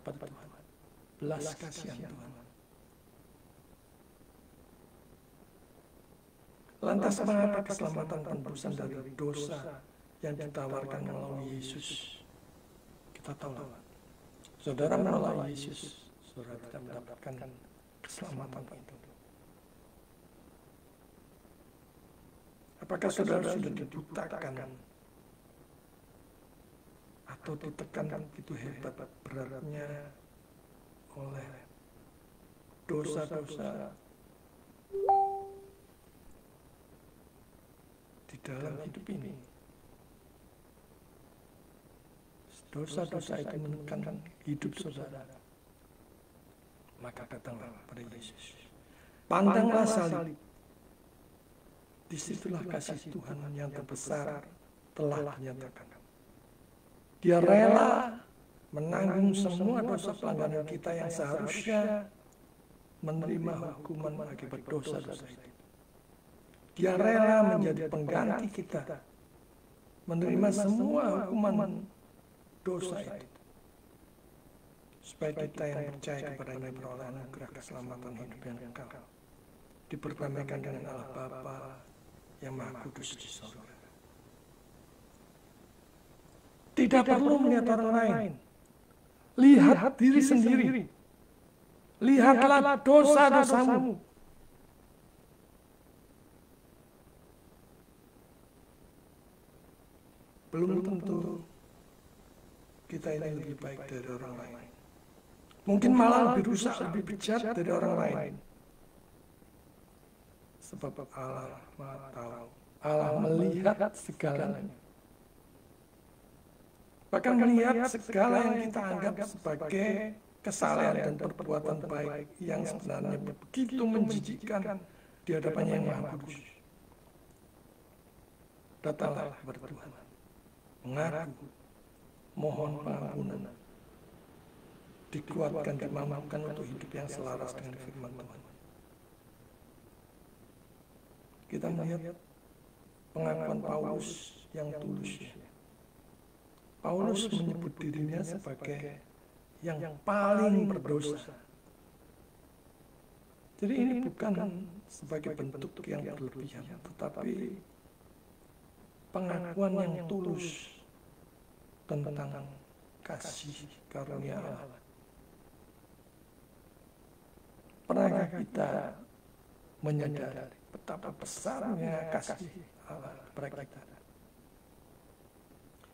kepada Tuhan. Belas kasihan Tuhan. Lantas mengapa keselamatan penebusan dari dosa yang ditawarkan melalui Yesus kita tolak? Saudara menolak Yesus, saudara tidak mendapatkan keselamatan itu. Apakah saudara sudah dibutakan atau ditekan begitu hebat beratnya oleh dosa-dosa di dalam hidup ini? Dosa-dosa itu menekan hidup saudara. Maka datanglah pada Yesus. Pandanglah salib. Disitulah kasih Tuhan yang terbesar telah dinyatakan. Dia rela menanggung semua dosa pelanggaran kita yang seharusnya menerima hukuman akibat dosa-dosa itu. Dia rela menjadi pengganti kita, menerima semua hukuman dosa itu, supaya kita yang percaya kepadanya beroleh anugerah keselamatan hidup yang kekal, dipertemukan dengan Allah Bapa yang Maha Kudus di surga. Tidak perlu melihat orang lain, lihat diri sendiri. Lihatlah dosa-dosamu. Belum tentu kita ini lebih baik dari orang lain. Mungkin malah lebih rusak, lebih bejat dari orang lain. Sebab Allah Maha tahu, Allah melihat segalanya. Bahkan melihat segala yang kita anggap sebagai kesalahan dan perbuatan baik yang sebenarnya begitu menjijikkan di hadapannya yang Maha Kudus. Datanglah kepada Tuhan, mengaku, mohon pengampunan, dikuatkan, dimampukan untuk hidup yang selaras dengan firman Tuhan. Kita melihat pengakuan Paulus yang tulus. Paulus menyebut dirinya sebagai yang paling berdosa. Jadi ini bukan sebagai bentuk yang berlebihan, tetapi pengakuan yang tulus tentang kasih karunia Allah. Pernahkah kita menyadari betapa besarnya kasih Allah kepada kita?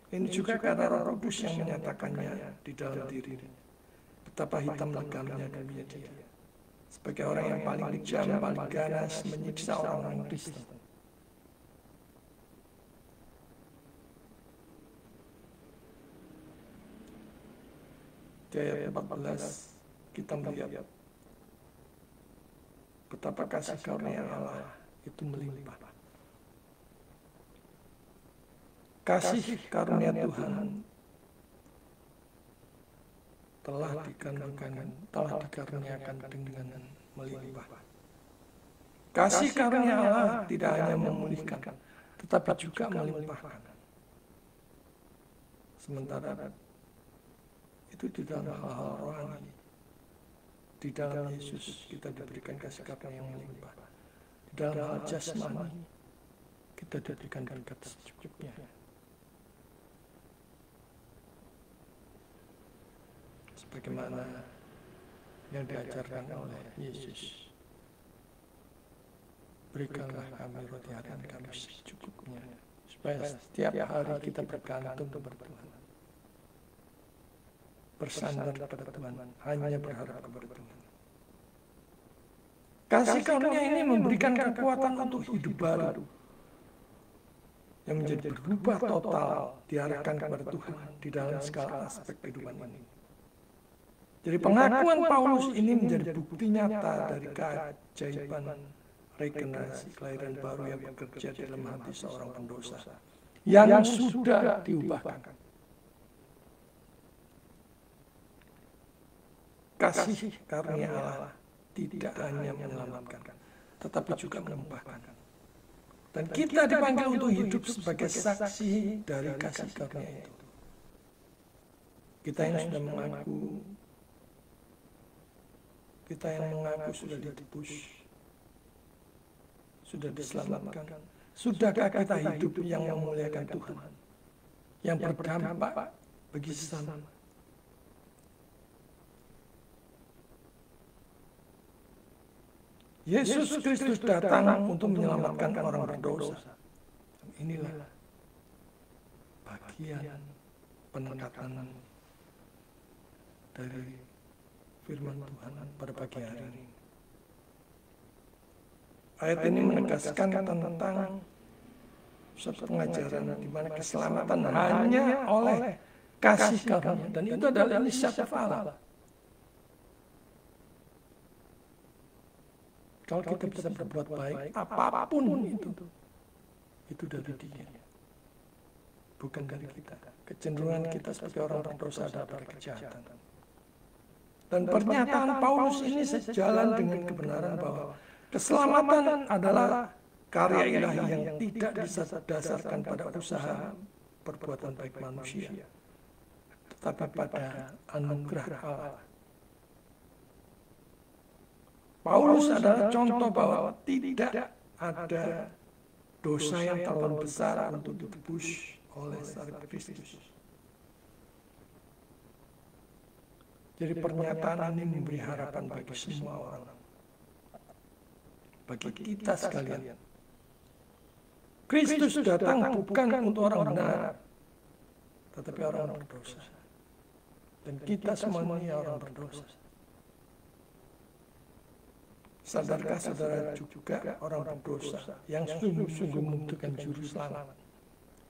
Ini juga karena Roh Kudus yang menyatakannya di dalam dirinya. Betapa hitam legamnya dunia dia. Sebagai orang yang paling kejam, paling ganas, menyiksa orang-orang Kristen. Di ayat 14 kita melihat betapa kasih karunia Allah itu melimpah. Kasih karunia Tuhan telah dikaruniakan dengan melimpah. Kasih karunia Allah tidak hanya memulihkan, tetapi juga melimpahkan. Sementara itu di dalam hal-hal rohani, di dalam Yesus kita diberikan kasih karunia yang melimpah. Di dalam hal jasmani kita diberikan berkat secukupnya. Sebagaimana yang diajarkan oleh Yesus, berikanlah kami roti harian kami secukupnya, supaya setiap hari kita bergantung kepada Tuhan, bersandar kepada Tuhan, hanya berharap kepada Tuhan. Kasih karunia ini memberikan kekuatan untuk hidup baru yang menjadi berubah total, diarahkan kepada Tuhan di dalam segala aspek kehidupan ini. Jadi pengakuan Paulus ini menjadi bukti nyata dari keajaiban regenerasi, kelahiran baru yang bekerja di dalam hati seorang pendosa yang sudah diubahkan. Kasih karunia Allah tidak hanya menyelamatkan, tetapi juga melimpahkan. Dan kita dipanggil untuk hidup sebagai saksi dari kasih karunia itu. Kita yang sudah mengaku, kita yang mengaku sudah ditebus, sudah diselamatkan. Sudahkah kita hidup yang memuliakan Tuhan, yang berdampak bagi sesama? Yesus Kristus datang untuk menyelamatkan orang berdosa. Inilah bagian penekatan dari firman Tuhan pada pagi hari ini. Ayat ini menegaskan tentang suatu pengajaran di mana keselamatan hanya oleh kasih karunia, dan itu adalah inisiatif Allah. Kalau kita bisa berbuat baik, apapun itu dari Dia, bukan dari kita. Kecenderungan kita sebagai orang berdosa adalah pada kejahatan. Dan pernyataan Paulus ini sejalan dengan kebenaran bahwa keselamatan adalah karya ilahi yang tidak didasarkan pada usaha perbuatan baik manusia, tetapi pada anugerah Allah. Paulus adalah contoh bahwa tidak ada dosa yang terlalu besar untuk ditebus oleh salib Kristus. Jadi pernyataan ini memberi harapan bagi semua orang, bagi kita sekalian. Kristus datang bukan untuk orang benar, tetapi orang berdosa. Dan kita semuanya orang berdosa. Sadarkah saudara juga orang berdosa yang sungguh-sungguh membutuhkan juru selamat?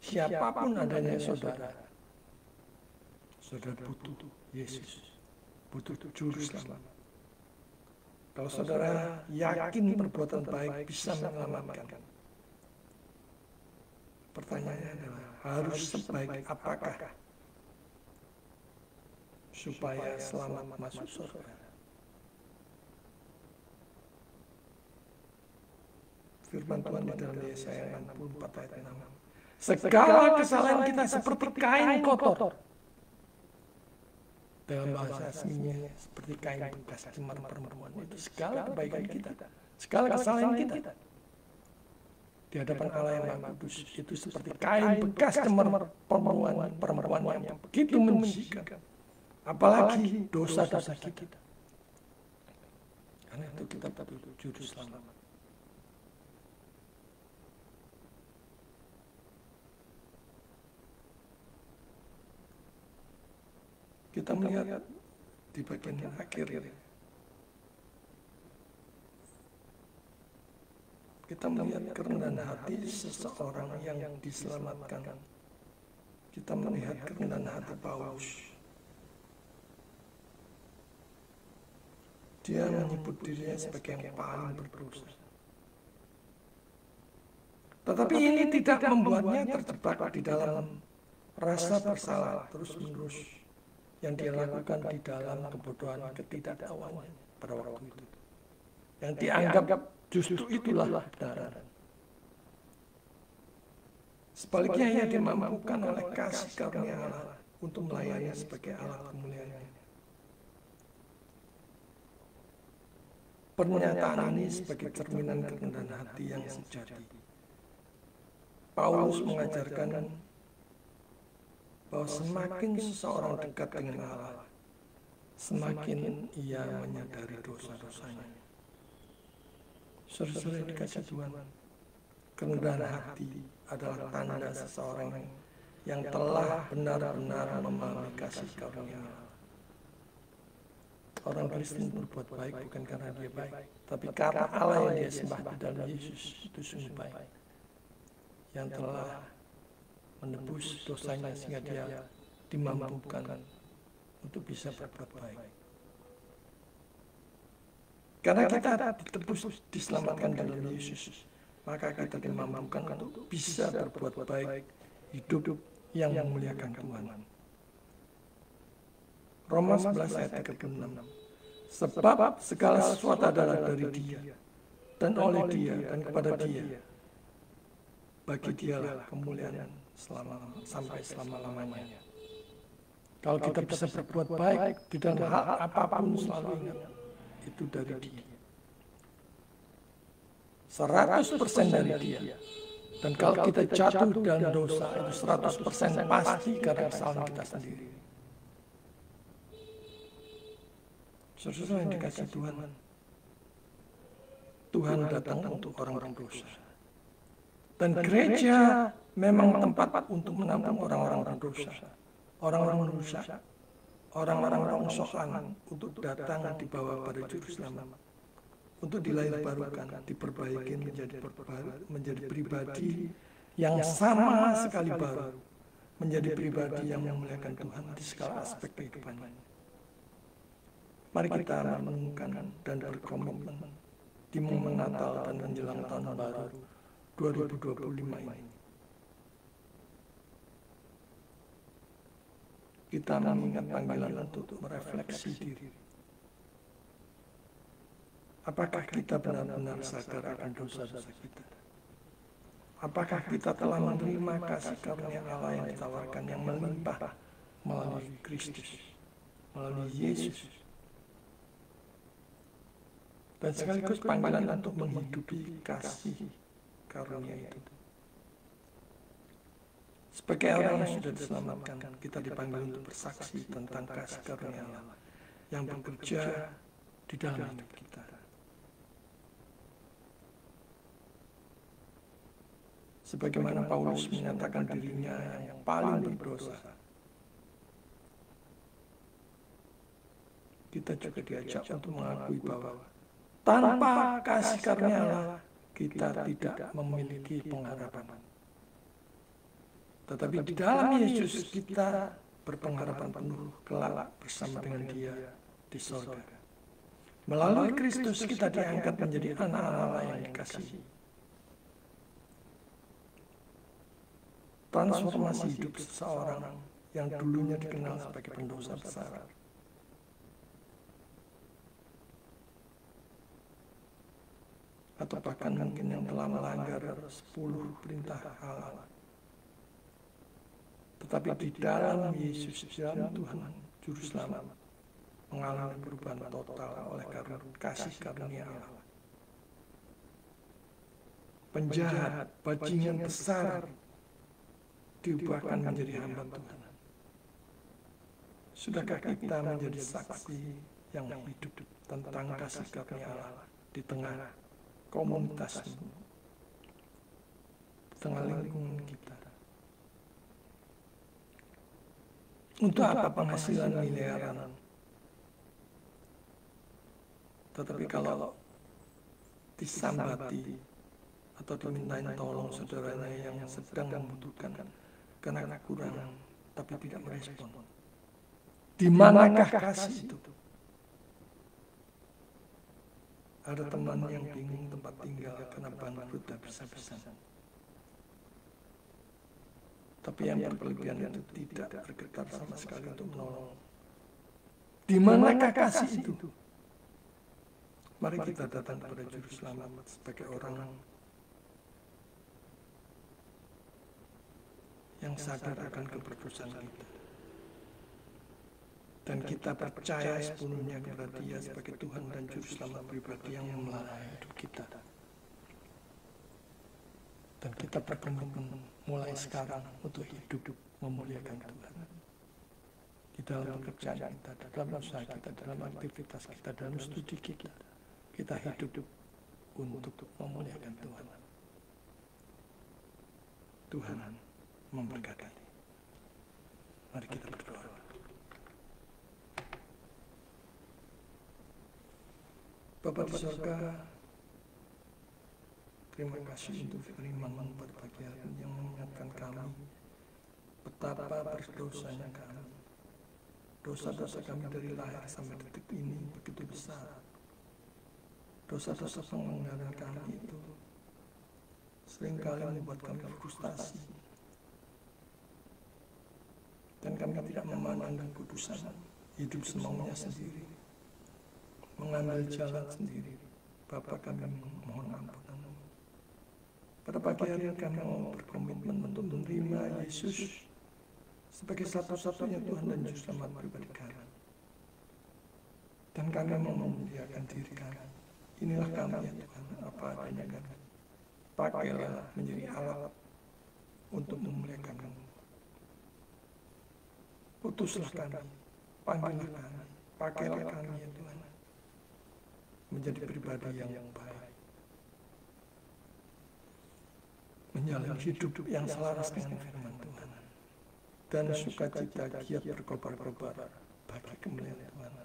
Siapapun adanya saudara, saudara butuh Yesus, butuh juru selamat. Kalau saudara yakin perbuatan baik bisa menyelamatkan, pertanyaannya adalah harus sebaik apakah supaya selamat masuk surga? Firman Tuhan di dalam Yesaya 64 ayat 6. Segala kesalahan kita seperti kain kotor. Dalam bahasa aslinya seperti kain bekas cemar perempuan. Itu segala kebaikan kita, segala kesalahan kita di hadapan Allah yang Maha Kudus itu seperti kain bekas cemar perempuan yang begitu menjijikan. Apalagi dosa-dosa kita. Karena itu kita butuh juru selamat. Kita melihat di bagian akhir, kita melihat kerendahan hati seseorang yang diselamatkan. Kita melihat kerendahan hati Paulus. Dia menyebut dirinya sebagai yang paling berdosa. Tetapi ini tidak membuatnya terjebak di dalam rasa bersalah terus-menerus yang dia lakukan di dalam kebodohan ketidaktahuannya pada waktu itu. Yang dianggap justru itulah kebenaran. Sebaliknya ia dimampukan oleh kasih karunia Allah untuk melayani sebagai alat kemuliaan. Pernyataan ini sebagai cerminan kerendahan hati yang sejati. Paulus mengajarkan bahwa semakin seseorang dekat dengan Allah, semakin ia menyadari dosa-dosanya. Saudara-saudara yang dikasihi Tuhan, kerendahan hati adalah tanda seseorang yang telah benar-benar memahami kasih karunia Allah. Orang Kristen berbuat baik bukan karena dia baik, tapi karena Allah yang dia sembah di dalam Yesus itu sungguh baik, yang telah menebus dosanya sehingga dia dimampukan untuk bisa berbuat baik. Karena kita ditebus, diselamatkan dalam Yesus, maka kita dimampukan untuk bisa berbuat baik, hidup yang memuliakan Tuhan. Roma 11 ayat 36. Sebab segala sesuatu adalah dari Dia, dan oleh Dia, dan kepada Dia. Bagi Dialah kemuliaan sampai selama-lamanya. Kalau kita bisa berbuat baik di dalam hal apapun, selalu ingat itu dari Dia. 100% dari Dia. Dan kalau kita jatuh dalam dosa, itu 100% pasti karena kesalahan kita sendiri. Saudara yang dikasihi Tuhan, Tuhan datang untuk orang berdosa. Dan gereja memang tempat untuk menampung orang-orang berdosa, orang-orang rusak, orang-orang rongsokan untuk datang dibawa pada juru selamat, untuk dilahirbarukan, diperbaiki menjadi pribadi yang sama sekali baru, menjadi pribadi yang memuliakan Tuhan di segala aspek kehidupannya. Mari kita merenungkan dan berkomitmen di momen Natal dan menjelang tahun baru 2025 ini. Kita mengingat panggilan untuk merefleksi diri Apakah kita benar-benar sadar akan dosa-dosa kita? Apakah kita telah menerima kasih karunia Allah yang ditawarkan, yang melimpah melalui Kristus, melalui Yesus, dan sekaligus panggilan untuk menghidupi kasih karunia itu. Sebagai orang yang sudah diselamatkan, kita dipanggil untuk bersaksi tentang kasih karunia Allah yang bekerja di dalam hidup kita. Sebagaimana Paulus menyatakan dirinya yang paling berdosa, kita juga diajak untuk mengakui bahwa tanpa kasih karunia Allah, kita tidak memiliki pengharapan. Tetapi di dalam Yesus kita berpengharapan penuh kelak bersama dengan Dia di surga. Melalui Kristus kita diangkat menjadi anak-anak Allah yang dikasihi. Transformasi hidup seseorang yang dulunya dikenal sebagai pendosa besar atau bahkan mungkin yang telah melanggar 10 perintah Allah, tetapi di dalam Yesus, di dalam Tuhan Juru Selamat, mengalami perubahan total oleh karena kasih karunia Allah. Penjahat, bajingan besar diubahkan menjadi hamba Tuhan. Sudahkah kita menjadi saksi yang hidup tentang kasih karunia Allah di tengah komunitas, di tengah lingkungan kita? Untuk apa penghasilan miliaran? Tetapi kalau disambati atau dimintain tolong saudaranya yang sedang membutuhkan karena kurang, tapi tidak merespon, di manakah kasih itu? Ada teman yang bingung tempat tinggal karena bangkrut habis-habisan, tapi yang berkelebihan itu tidak bergetar sama sekali untuk menolong. Di manakah kasih itu? Mari kita datang kepada Juru Selamat sebagai orang yang sadar akan keberdosaan kita, dan kita percaya sepenuhnya kepada Dia sebagai Tuhan dan Juru Selamat pribadi yang memelihara hidup kita. Dan kita berkomitmen mulai sekarang untuk hidup memuliakan Tuhan di dalam pekerjaan kita, dalam usaha kita, dalam aktivitas kita, dalam studi kita. Kita hidup untuk memuliakan Tuhan. Tuhan memberkati. Mari kita berdoa. Bapa di surga, terima kasih untuk firman-Mu pada pagi hari ini yang mengingatkan kami betapa berdosanya kami. Dosa-dosa kami dari lahir sampai detik ini begitu besar. Dosa-dosa pengelanggaran kami itu seringkali membuat kami frustasi, dan kami tidak memandang kekudusan, hidup semaunya sendiri, mengambil jalan sendiri. Bapa, kami mohon ampun. Pada pagi hari ini kami mau berkomitmen untuk menerima Yesus sebagai satu-satunya Tuhan dan Juru Selamat pribadi kami. Dan kami mau memuliakan diri kami. Inilah kami ya Tuhan, apa adanya kami. Pakailah menjadi alat untuk memuliakan-Mu. Putuslah kami, panggillah kami, pakailah kami ya Tuhan, menjadi pribadi yang baik, menjalani hidup yang selaras dengan firman Tuhan, dan sukacita giat berkobar-kobar bagi kemuliaan Tuhan.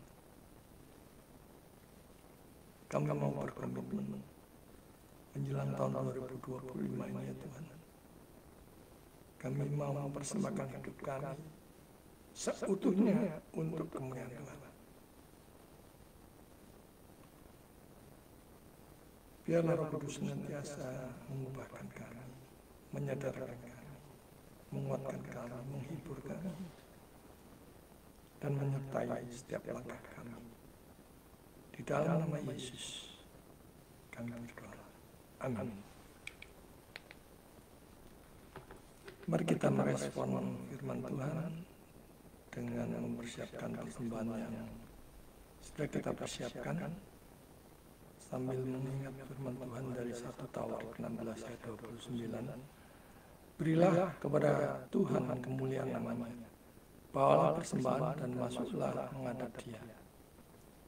Kami mau berkomitmen menjelang tahun 2025 ini ya Tuhan. Kami mau mempersembahkan hidup kami seutuhnya untuk kemuliaan Tuhan. Biarlah Roh Kudus senantiasa mengubahkan kami, menyadarkan kami, menguatkan kami, menghibur kami, dan menyertai setiap langkah kami. Di dalam nama Yesus Kami berdoa. Amin. Mari kita merespon firman Tuhan dengan mempersiapkan persembahan yang sudah kita persiapkan sambil mengingat firman Tuhan dari 1 Tawarik 16 ayat 29. Berilah kepada Tuhan kemuliaan namanya, bawalah persembahan dan masuklah menghadap Dia.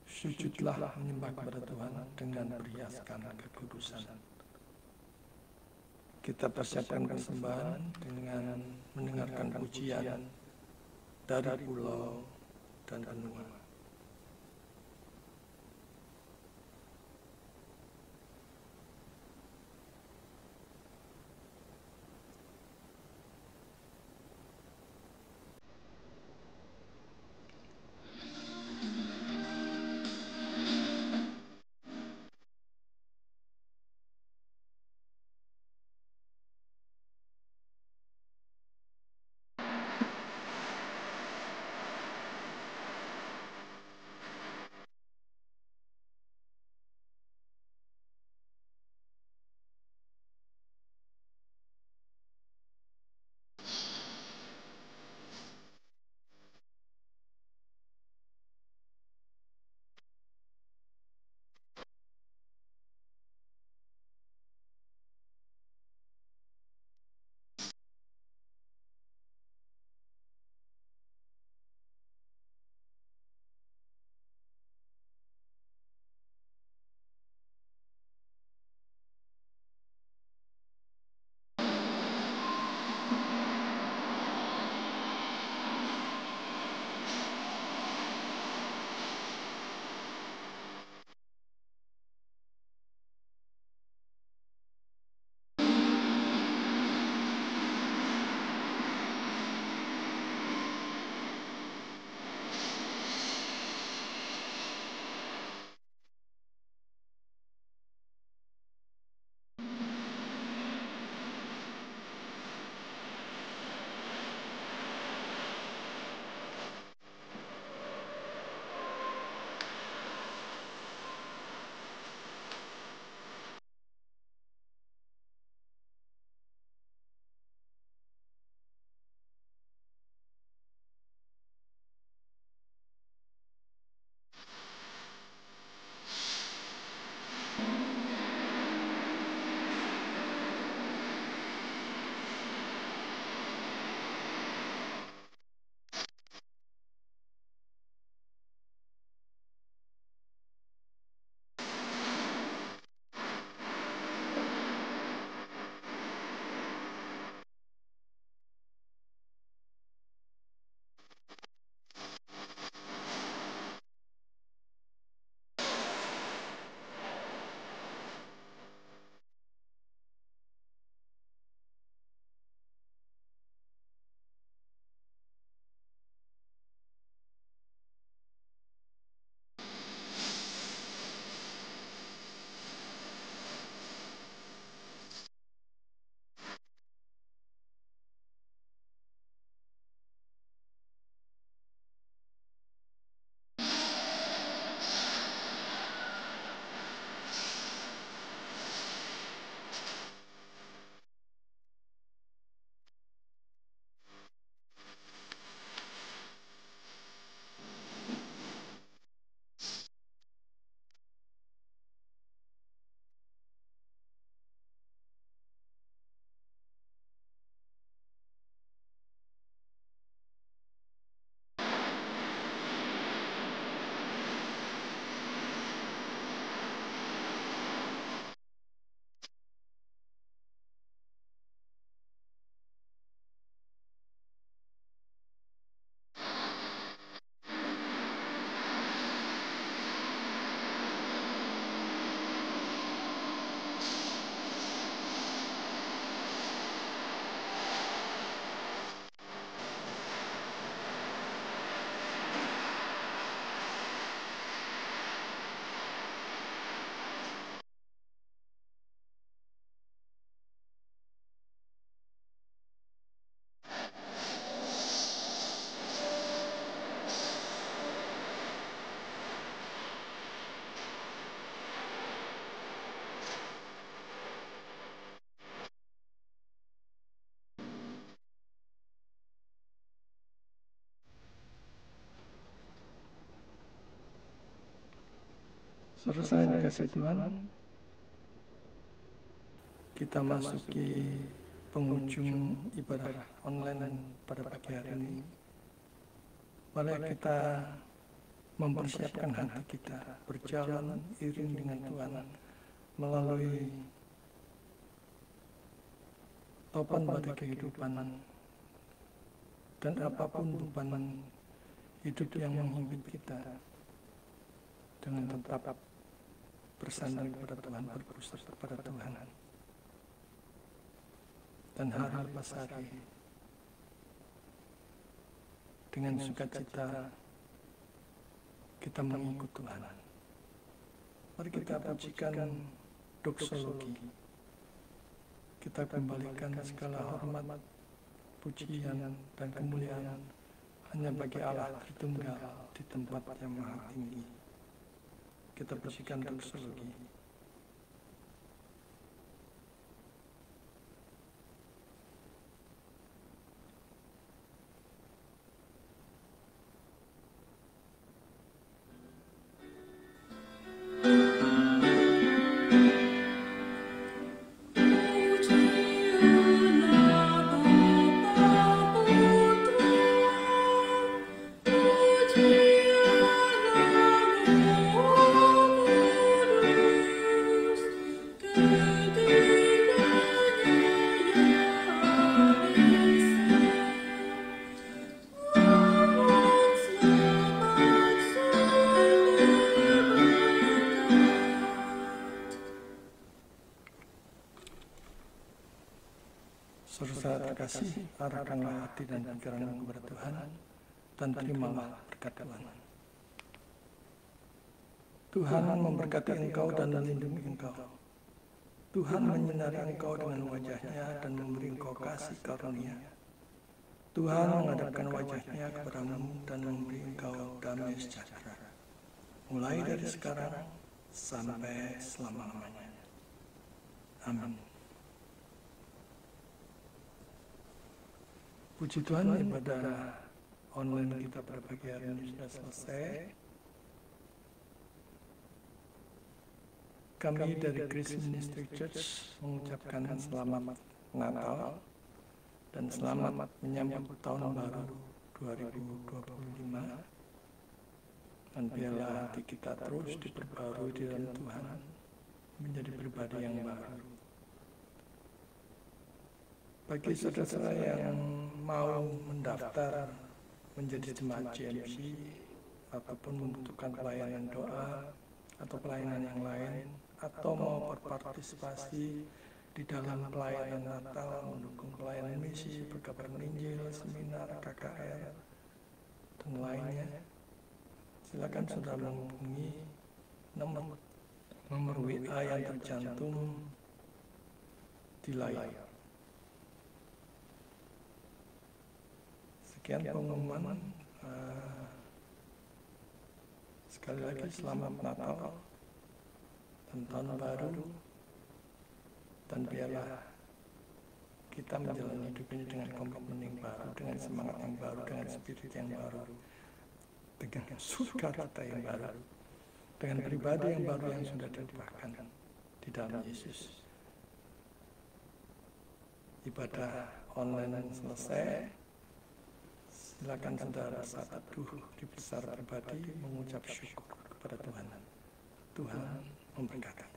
Sujudlah menyembah kepada Tuhan dengan berhiaskan kekudusan. Kita persiapkan persembahan dengan mendengarkan pujian dari pulau dan benua. Selesai dikasih Tuhan, kita masuki penghujung ibadah online pada pagi hari ini. Mari kita mempersiapkan hati kita berjalan iring dengan Tuhan melalui topan badai kehidupan dan apapun beban hidup yang menghimpit kita, dengan tetap bersandar kepada Tuhan, berpusat kepada Tuhan. Dan hari lepas hari, dengan sukacita kita mengikut Tuhan. Mari kita pujikan doksologi. Kita kembalikan segala hormat, pujian, dan kemuliaan hanya bagi Allah Tritunggal di tempat yang maha tinggi. Kita pujikan doksologi. Saudara terkasih, arahkanlah hati dan pikiranmu kepada Tuhan dan terimalah berkat Tuhan. Tuhan memberkati engkau dan melindungi engkau. Tuhan menyinari engkau dengan wajah-Nya dan memberi engkau kasih karunia. Tuhan menghadapkan wajah-Nya kepadamu dan memberi engkau damai sejahtera, mulai dari sekarang sampai selama-lamanya. Amin. Puji Tuhan, ibadah online kita pada pagi hari ini sudah selesai. Kami dari Grace Ministry Church mengucapkan selamat Natal dan selamat menyambut tahun baru 2025. Dan biarlah hati kita terus diperbarui di dalam Tuhan menjadi pribadi yang baru. Bagi saudara-saudara yang mau mendaftar menjadi jemaat GMC ataupun membutuhkan pelayanan doa atau pelayanan yang lain, atau mau berpartisipasi di dalam pelayanan Natal, mendukung pelayanan misi, berkabar Injil, seminar, KKR, dan lainnya, silakan saudara menghubungi nomor WA yang tercantum di layar. Sekian pengumuman. Sekali lagi selamat Natal dan tahun baru, dan biarlah kita menjalani hidup ini dengan komitmen yang baru, dengan semangat yang baru, dengan spirit yang baru, dengan sukacita yang baru, dengan pribadi yang baru yang sudah diubahkan di dalam Yesus. Ibadah online selesai. Silakan saudara saat teduh di besar pribadi mengucap syukur kepada Tuhan. Tuhan memberkati.